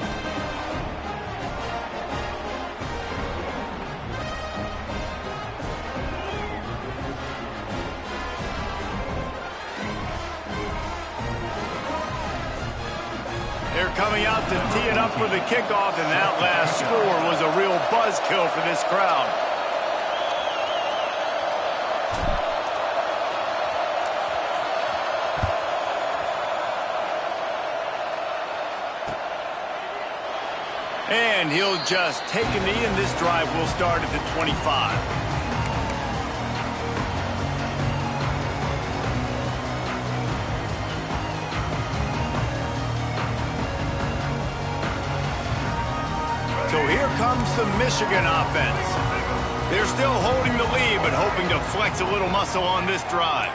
S1: They're coming out to tee it up for the kickoff, and that last score was a real buzzkill for this crowd. And he'll just take a knee, and this drive will start at the 25. here comes the Michigan offense. They're still holding the lead, but hoping to flex a little muscle on this drive.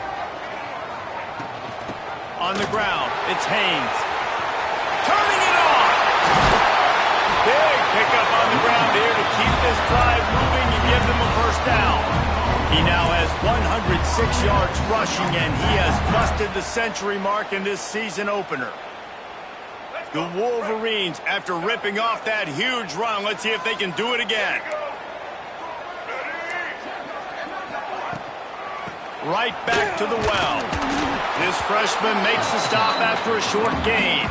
S1: On the ground, it's Haynes. Turning it on! Big pickup on the ground here to keep this drive moving and give them a first down. He now has 106 yards rushing, and he has busted the century mark in this season opener. The Wolverines, after ripping off that huge run, let's see if they can do it again. Right back to the well. This freshman makes the stop after a short gain.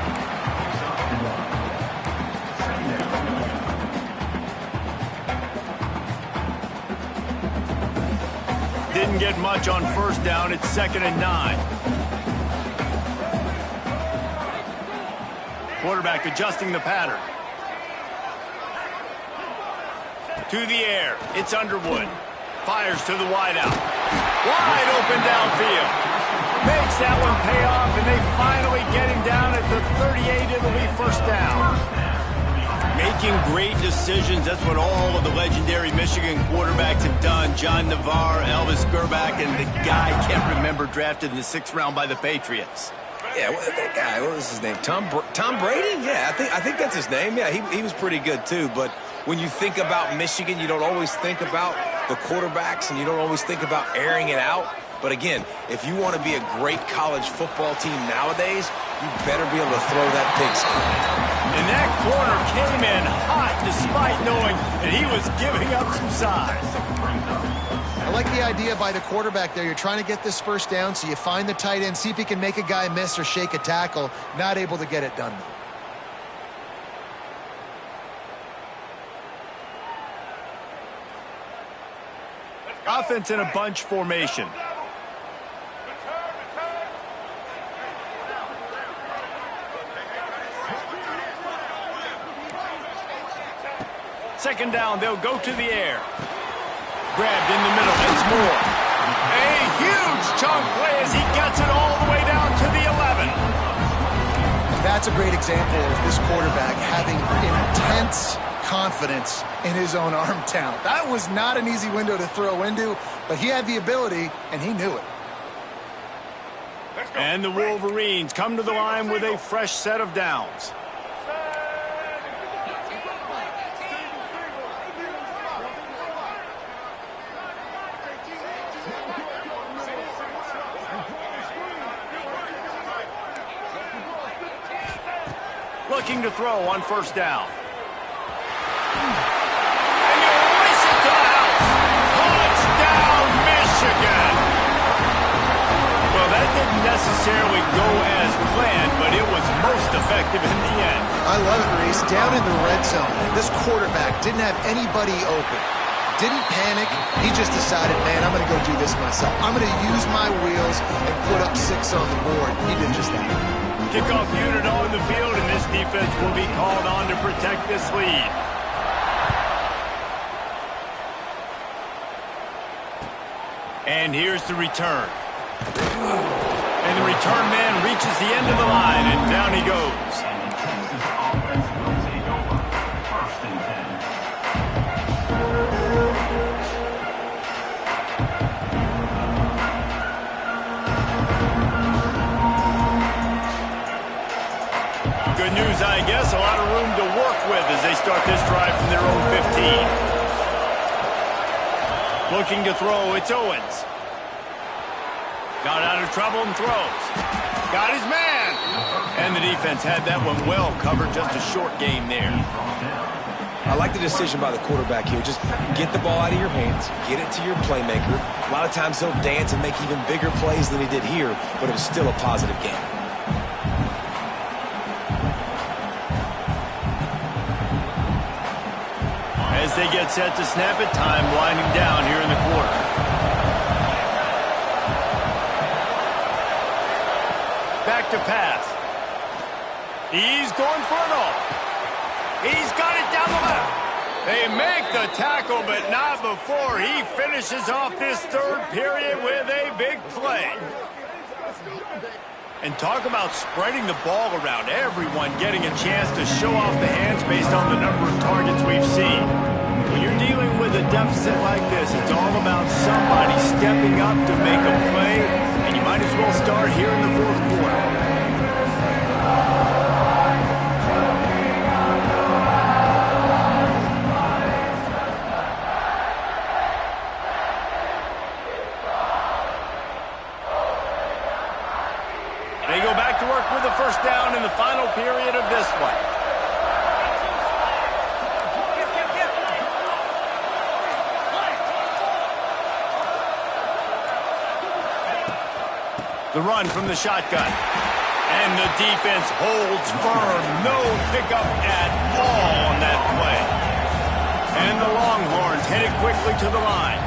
S1: Didn't get much on first down. It's 2nd and 9. Quarterback adjusting the pattern. To the air. It's Underwood. Fires to the wideout. Wide open downfield. Makes that one pay off, and they finally get him down at the 38. It'll be first down. Making great decisions. That's what all of the legendary Michigan quarterbacks have done. John Navarre, Elvis Grbac, and the guy I can't remember, drafted in the 6th round by the Patriots.
S3: Yeah, that guy, what was his name? Tom Brady? Yeah, I think that's his name. Yeah, he was pretty good too. But when you think about Michigan, you don't always think about the quarterbacks, and you don't always think about airing it out. But again, if you want to be a great college football team nowadays, you better be able to throw that pigskin.
S1: And that corner came in hot despite knowing that he was giving up some size.
S2: I like the idea by the quarterback there. You're trying to get this first down, so you find the tight end, see if he can make a guy miss or shake a tackle. Not able to get it done, though.
S1: Offense in a bunch formation. Second down, they'll go to the air. Grabbed in the middle, it's Moore. A huge chunk play as he gets it all the way down to the 11.
S2: That's a great example of this quarterback having intense confidence in his own arm talent. That was not an easy window to throw into, but he had the ability, and he knew it.
S1: And the Wolverines come to the line with a fresh set of downs. Looking to throw on first down. And you race it to the house. Touchdown, Michigan. Well, that didn't necessarily go as planned, but it was most effective in the end.
S2: I love it, Reese. Down in the red zone, this quarterback didn't have anybody open. Didn't panic. He just decided, man, I'm going to go do this myself. I'm going to use my wheels and put up 6 on the board. He did just that.
S1: Kickoff unit on the field, and this defense will be called on to protect this lead. And here's the return. And the return man reaches the end of the line, and down he goes.
S6: Offense will take over. 1st and
S1: 10. Good news, I guess. A lot of room to work with as they start this drive from their own 15. Looking to throw, it's Owens. Got out of trouble and throws. Got his man. And the defense had that one well covered. Just a short game there.
S3: I like the decision by the quarterback here. Just get the ball out of your hands, get it to your playmaker. A lot of times he'll dance and make even bigger plays than he did here, but it was still a positive game.
S1: As they get set to snap it, time winding down here in the quarter. Back to pass. He's going for it all. He's got it down the left. They make the tackle, but not before he finishes off this third period with a big play. And talk about spreading the ball around. Everyone getting a chance to show off the hands based on the number of targets we've seen. When you're dealing with a deficit like this, it's all about somebody stepping up to make a play, and you might as well start here in the fourth quarter. They go back to work with a first down in the final period of this one. The run from the shotgun. And the defense holds firm. No pickup at all on that play. And the Longhorns headed quickly to the line.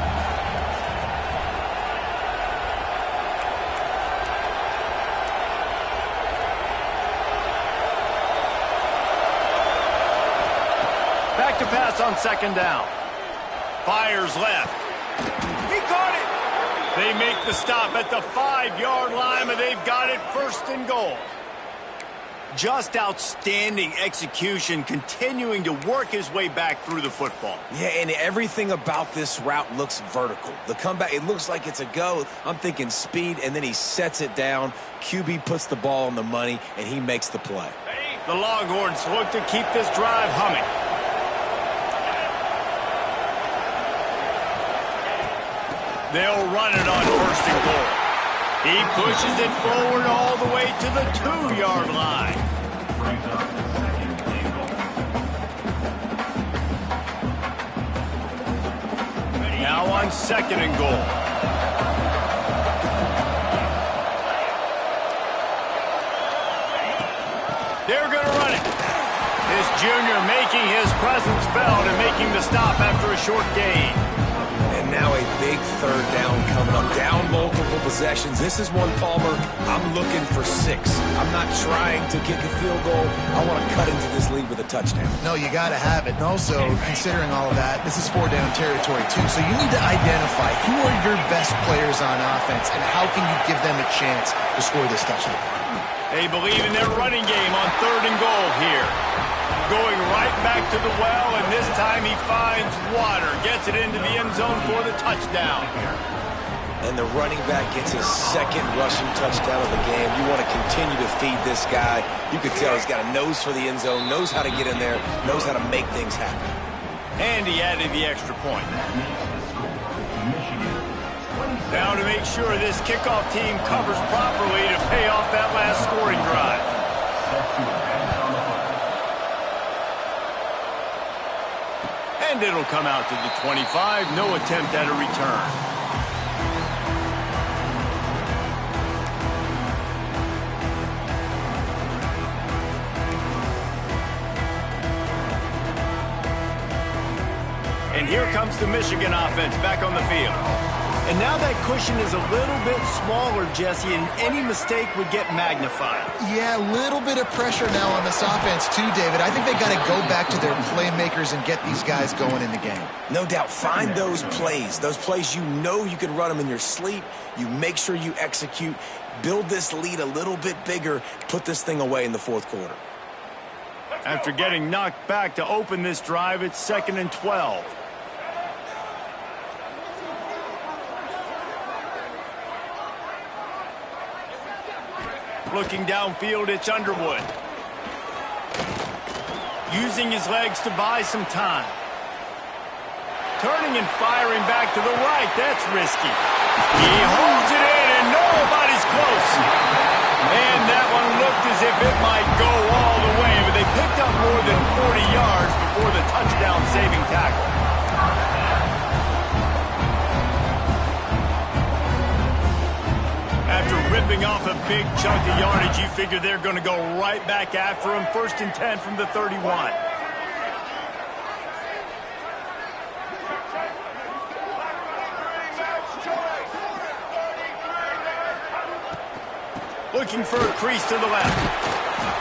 S1: Back to pass on second down. Fires left. He caught it. They make the stop at the 5-yard line, and they've got it first and goal. Just outstanding execution, continuing to work his way back through the football.
S3: Yeah, and everything about this route looks vertical. The comeback, it looks like it's a go. I'm thinking speed, and then he sets it down. QB puts the ball on the money, and he makes the play.
S1: The Longhorns look to keep this drive humming. They'll run it on first and goal. He pushes it forward all the way to the 2-yard line.
S6: Brings up second and goal.
S1: Now on second and goal. They're going to run it. This junior making his presence felt and making the stop after a short gain.
S3: And now a big third down coming up. Down multiple possessions. This is one, Palmer, I'm looking for 6. I'm not trying to kick a field goal. I want to cut into this lead with a touchdown.
S2: No, you got to have it. And also, considering all of that, this is 4-down territory too. So you need to identify who are your best players on offense and how can you give them a chance to score this touchdown.
S1: They believe in their running game on third and goal here. Going right back to the well, and this time he finds water. Gets it into the end zone for the touchdown.
S3: And the running back gets his second rushing touchdown of the game. You want to continue to feed this guy. You can tell he's got a nose for the end zone, knows how to get in there, knows how to make things happen.
S1: And he added the extra point. Now to make sure this kickoff team covers properly to pay off that last scoring drive. And it'll come out to the 25. No attempt at a return. And here comes the Michigan offense back on the field. And now that cushion is a little bit smaller, Jesse, and any mistake would get magnified.
S2: Yeah, a little bit of pressure now on this offense too, David. I think they got to go back to their playmakers and get these guys going in the game.
S3: No doubt. Find those plays you know you can run them in your sleep. You make sure you execute. Build this lead a little bit bigger. Put this thing away in the fourth quarter.
S1: After getting knocked back to open this drive, it's 2nd and 12. Looking downfield, it's Underwood. Using his legs to buy some time. Turning and firing back to the right. That's risky. He holds it in, and nobody's close. And that one looked as if it might go all the way, but they picked up more than 40 yards before the touchdown-saving tackle. After ripping off a big chunk of yardage, you figure they're going to go right back after him. 1st and 10 from the 31. Looking for a crease to the left.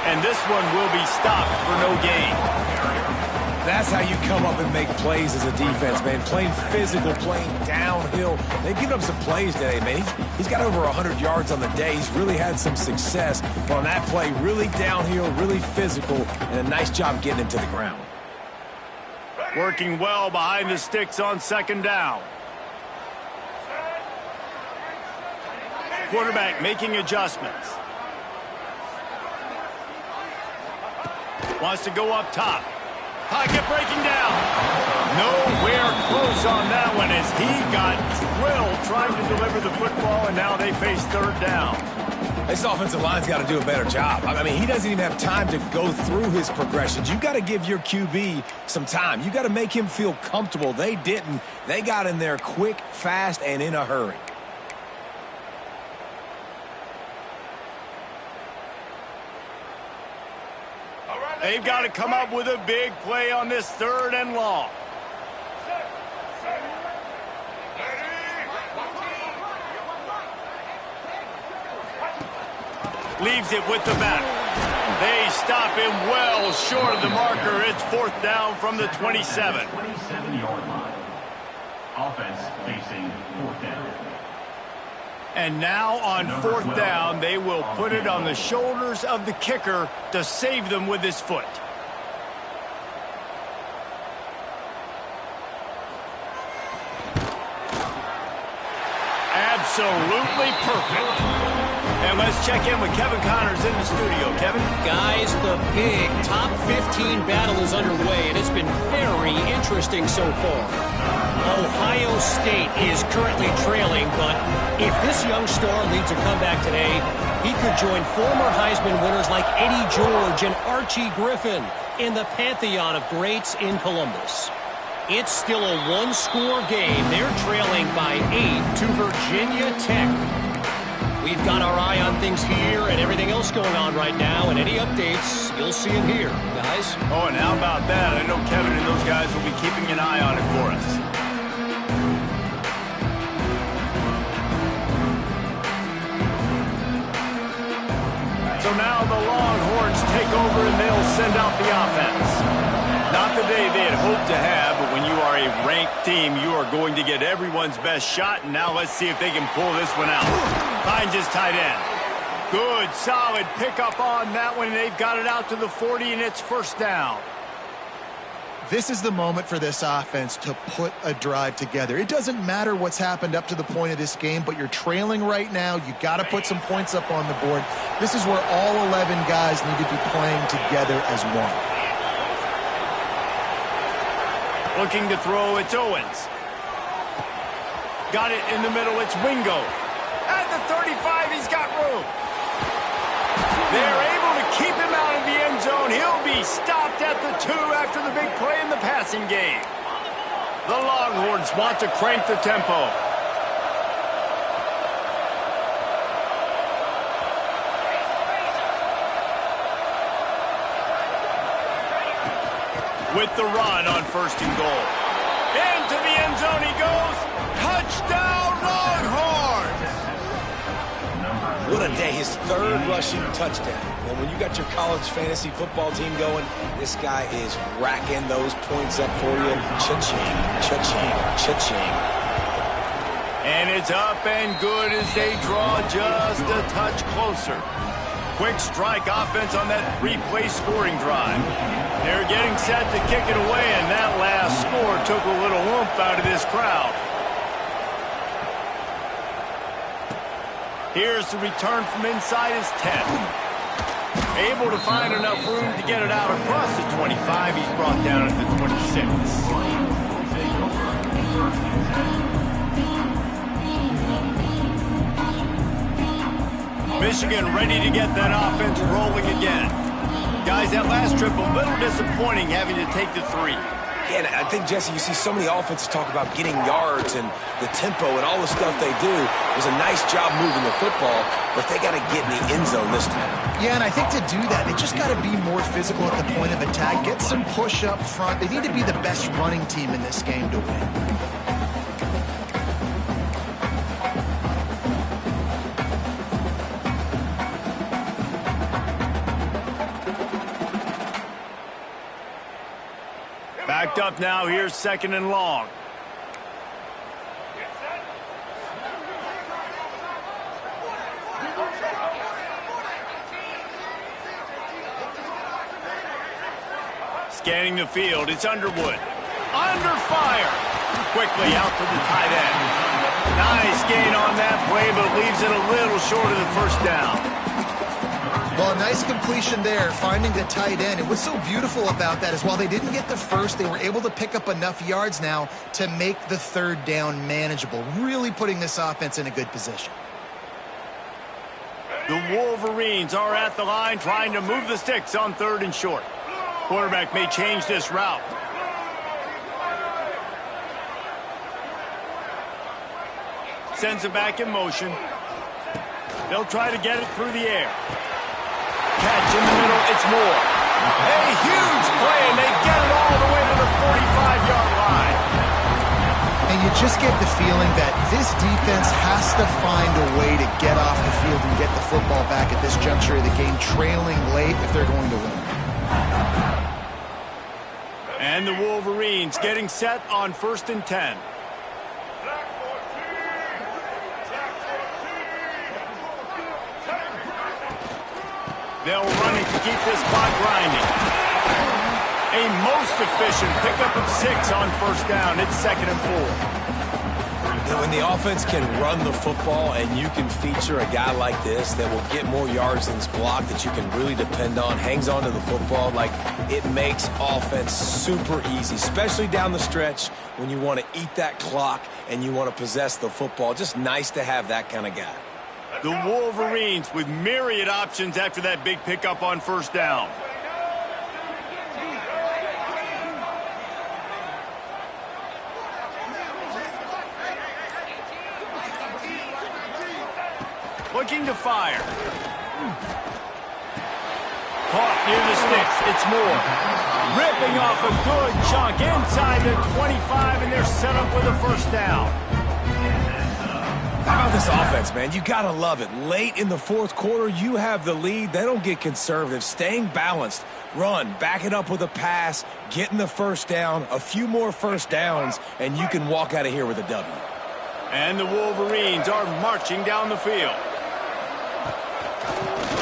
S1: And this one will be stopped for no gain.
S3: That's how you come up and make plays as a defense, man. Playing physical, playing downhill. They've given up some plays today, man. He's got over 100 yards on the day. He's really had some success. But on that play, really downhill, really physical, and a nice job getting him to the ground.
S1: Working well behind the sticks on second down. Quarterback making adjustments. Wants to go up top. Pocket breaking down. Nowhere close on that one as he got drilled trying to deliver the football, and now they face third down.
S3: This offensive line's got to do a better job. I mean, he doesn't even have time to go through his progressions. You got to give your QB some time. You got to make him feel comfortable. They didn't. They got in there quick, fast, and in a hurry.
S1: They've got to come up with a big play on this third and long. Leaves it with the back. They stop him well short of the marker. It's fourth down from the 27.
S6: 27-yard line. Offense facing fourth down.
S1: And now on fourth down, they will put it on the shoulders of the kicker to save them with his foot. Absolutely perfect. And let's check in with Kevin Connors in the studio. Kevin?
S5: Guys, the big top 15 battle is underway, and it's been very interesting so far. Ohio State is currently trailing, but if this young star leads a comeback today, he could join former Heisman winners like Eddie George and Archie Griffin in the pantheon of greats in Columbus. It's still a one-score game. They're trailing by 8 to Virginia Tech. We've got our eye on things here and everything else going on right now, and any updates, you'll see them here, guys.
S1: Oh, and how about that? I know Kevin and those guys will be keeping an eye on it for us. So now the Longhorns take over and they'll send out the offense. Not the day they had hoped to have, but when you are a ranked team, you are going to get everyone's best shot. And now let's see if they can pull this one out. Finds his tight end. Good, solid pickup on that one. They've got it out to the 40, and it's first down.
S2: This is the moment for this offense to put a drive together. It doesn't matter what's happened up to the point of this game, but you're trailing right now. You got to put some points up on the board. This is where all 11 guys need to be playing together as one.
S1: Looking to throw, it's Owens. Got it in the middle, it's Wingo. At the 35, he's got room. They're able to keep him out of the end zone. He'll be stopped at the 2 after the big play in the passing game. The Longhorns want to crank the tempo. With the run on first and goal. Into the end zone he goes. Touchdown, Longhorns!
S3: What a day, his third rushing touchdown. And when you got your college fantasy football team going, this guy is racking those points up for you. Cha-ching, cha-ching, cha-ching.
S1: And it's up and good as they draw just a touch closer. Quick strike offense on that 3-play scoring drive. They're getting set to kick it away, and that last score took a little oomph out of this crowd. Here's the return from inside his 10. Able to find enough room to get it out across the 25. He's brought down at the 26. Michigan ready to get that offense rolling again. Guys, that last trip a little disappointing having to take the 3.
S3: Yeah, and I think, Jesse, you see so many offenses talk about getting yards and the tempo and all the stuff they do. It was a nice job moving the football, but they got to get in the end zone this time.
S2: Yeah, and I think to do that, they just got to be more physical at the point of attack, get some push up front. They need to be the best running team in this game to win.
S1: Backed up now. Here's 2nd and long. Scanning the field. It's Underwood. Under fire. Quickly out to the tight end. Nice gain on that play, but leaves it a little short of the first down.
S2: Well, a nice completion there, finding the tight end. And what's so beautiful about that is while they didn't get the first, they were able to pick up enough yards now to make the 3rd down manageable, really putting this offense in a good position.
S1: The Wolverines are at the line trying to move the sticks on 3rd and short. Quarterback may change this route. Sends it back in motion. They'll try to get it through the air. Catch in the middle, it's Moore. A huge play, and they get it all the way to the 45-yard line.
S2: And you just get the feeling that this defense has to find a way to get off the field and get the football back at this juncture of the game, trailing late if they're going to win.
S1: And the Wolverines getting set on 1st and 10. They'll run it to keep this clock grinding. A most efficient pickup of 6 on 1st down. It's 2nd and 4.
S3: When the offense can run the football and you can feature a guy like this that will get more yards than his block, that you can really depend on, hangs on to the football, like it makes offense super easy, especially down the stretch when you want to eat that clock and you want to possess the football. Just nice to have that kind of guy.
S1: The Wolverines with myriad options after that big pickup on 1st down. Looking to fire. Caught near the sticks. It's Moore. Ripping off a good chunk inside the 25, and they're set up with a 1st down.
S3: How about this offense, man? You got to love it. Late in the 4th quarter, you have the lead. They don't get conservative. Staying balanced. Run, back it up with a pass, getting the 1st down, a few more 1st downs, and you can walk out of here with a W.
S1: And the Wolverines are marching down the field.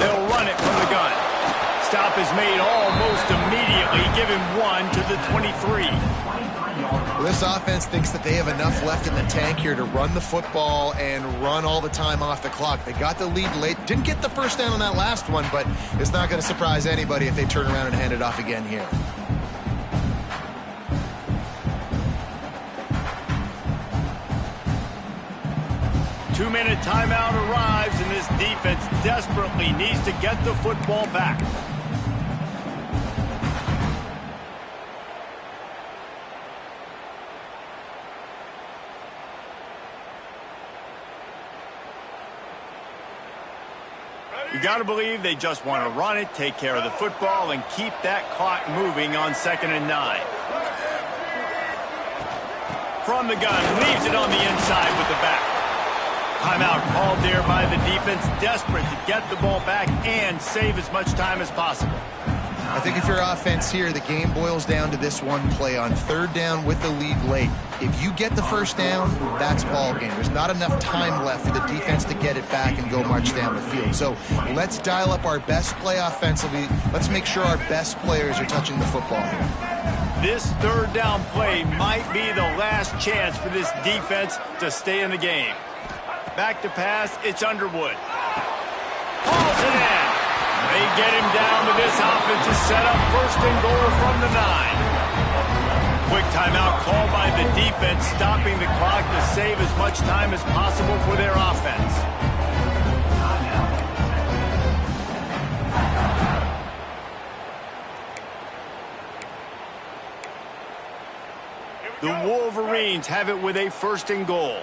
S1: They'll run it from the gun. Stop is made almost immediately, giving 1 to the 23.
S2: Well, this offense thinks that they have enough left in the tank here to run the football and run all the time off the clock. They got the lead late. Didn't get the 1st down on that last one, but it's not going to surprise anybody if they turn around and hand it off again here.
S1: Two-minute timeout arrives, and this defense desperately needs to get the football back. You got to believe they just want to run it, take care of the football, and keep that clock moving on 2nd and 9. From the gun, leaves it on the inside with the back. Timeout called there by the defense, desperate to get the ball back and save as much time as possible.
S2: I think if you're offense here, the game boils down to this one play on 3rd down with the lead late. If you get the 1st down, that's ball game. There's not enough time left for the defense to get it back and go march down the field. So let's dial up our best play offensively. Let's make sure our best players are touching the football here.
S1: This 3rd down play might be the last chance for this defense to stay in the game. Back to pass, it's Underwood. Hauls it in. They get him down, but this offense is set up 1st and goal from the 9. Quick timeout called by the defense, stopping the clock to save as much time as possible for their offense. The Wolverines have it with a 1st and goal.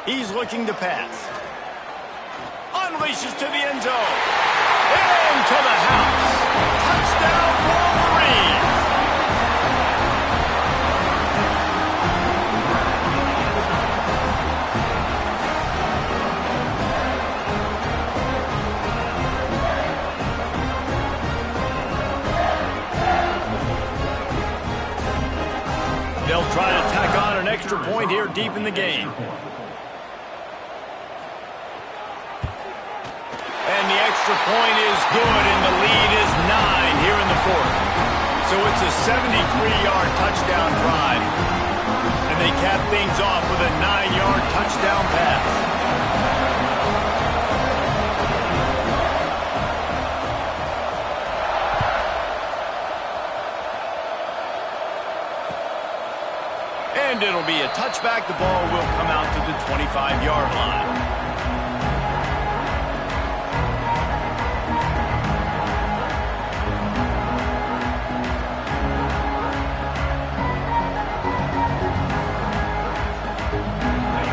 S1: He's looking to pass. Unleashes to the end zone. Into the house. Touchdown, Wolverines. They'll try to tack on an extra point here deep in the game. And the extra point is good, and the lead is 9 here in the fourth. So it's a 73-yard touchdown drive. And they cap things off with a 9-yard touchdown pass. And it'll be a touchback. The ball will come out to the 25-yard line.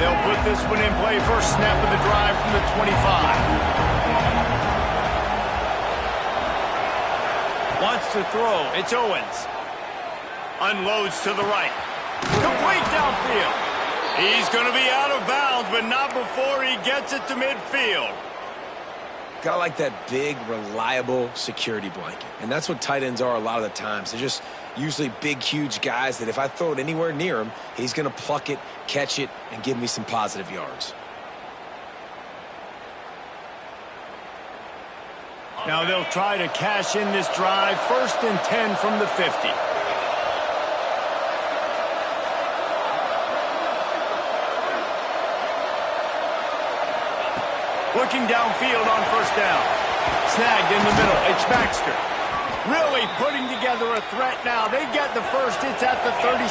S1: They'll put this one in play. First snap of the drive from the 25. Wants to throw. It's Owens. Unloads to the right. Complete downfield. He's going to be out of bounds, but not before he gets it to midfield.
S3: Gotta like that big, reliable security blanket. And that's what tight ends are a lot of the times. They're just usually big, huge guys that if I throw it anywhere near him, he's going to pluck it, catch it, and give me some positive yards.
S1: Now they'll try to cash in this drive. 1st and 10 from the 50. Looking downfield on first down. Snagged in the middle. It's Baxter. Really putting together a threat now. They get the first. It's at the 37.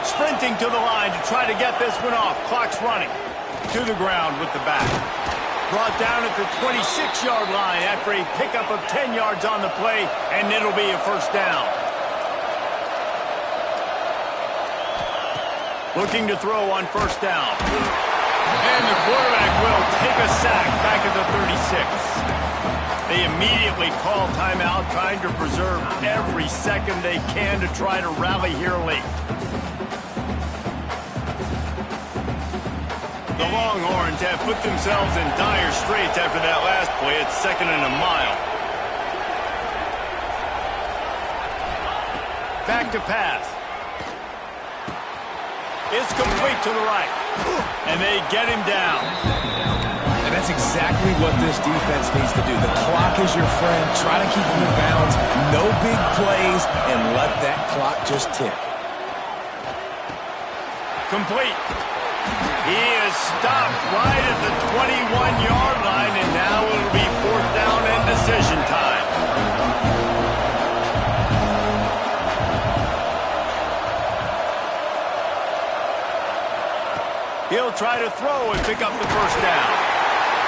S1: Sprinting to the line to try to get this one off. Clock's running. To the ground with the back. Brought down at the 26-yard line after a pickup of 10 yards on the play, and it'll be a first down. Looking to throw on first down. And the quarterback will take a sack back at the 36. They immediately call timeout, trying to preserve every second they can to try to rally here late. The Longhorns have put themselves in dire straits after that last play. It's 2nd and a mile. Back to pass. It's complete to the right. And they get him down.
S3: And that's exactly what this defense needs to do. The clock is your friend. Try to keep him in bounds. No big plays, and let that clock just tick.
S1: Complete. He is stopped right at the 21-yard line, and now it'll be 4th down and decision time. He'll try to throw and pick up the first down.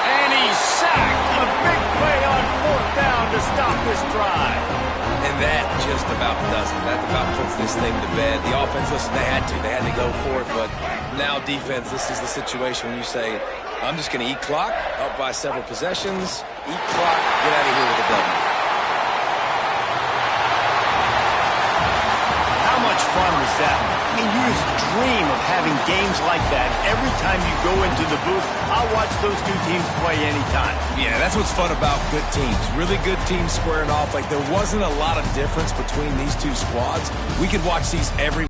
S1: And he's sacked. A big play on 4th down to stop this drive.
S3: And that just about does it. That about puts this thing to bed. The offense, listen, they had to go for it. But now defense, this is the situation when you say, I'm just going to eat clock, up by several possessions, eat clock, get out of here with a W.
S1: How much fun was that? I mean, you just dream of having games like that. Every time you go into the booth, I'll watch those two teams play anytime.
S3: Yeah, that's what's fun about good teams. Really good teams squaring off. Like, there wasn't a lot of difference between these two squads. We could watch these every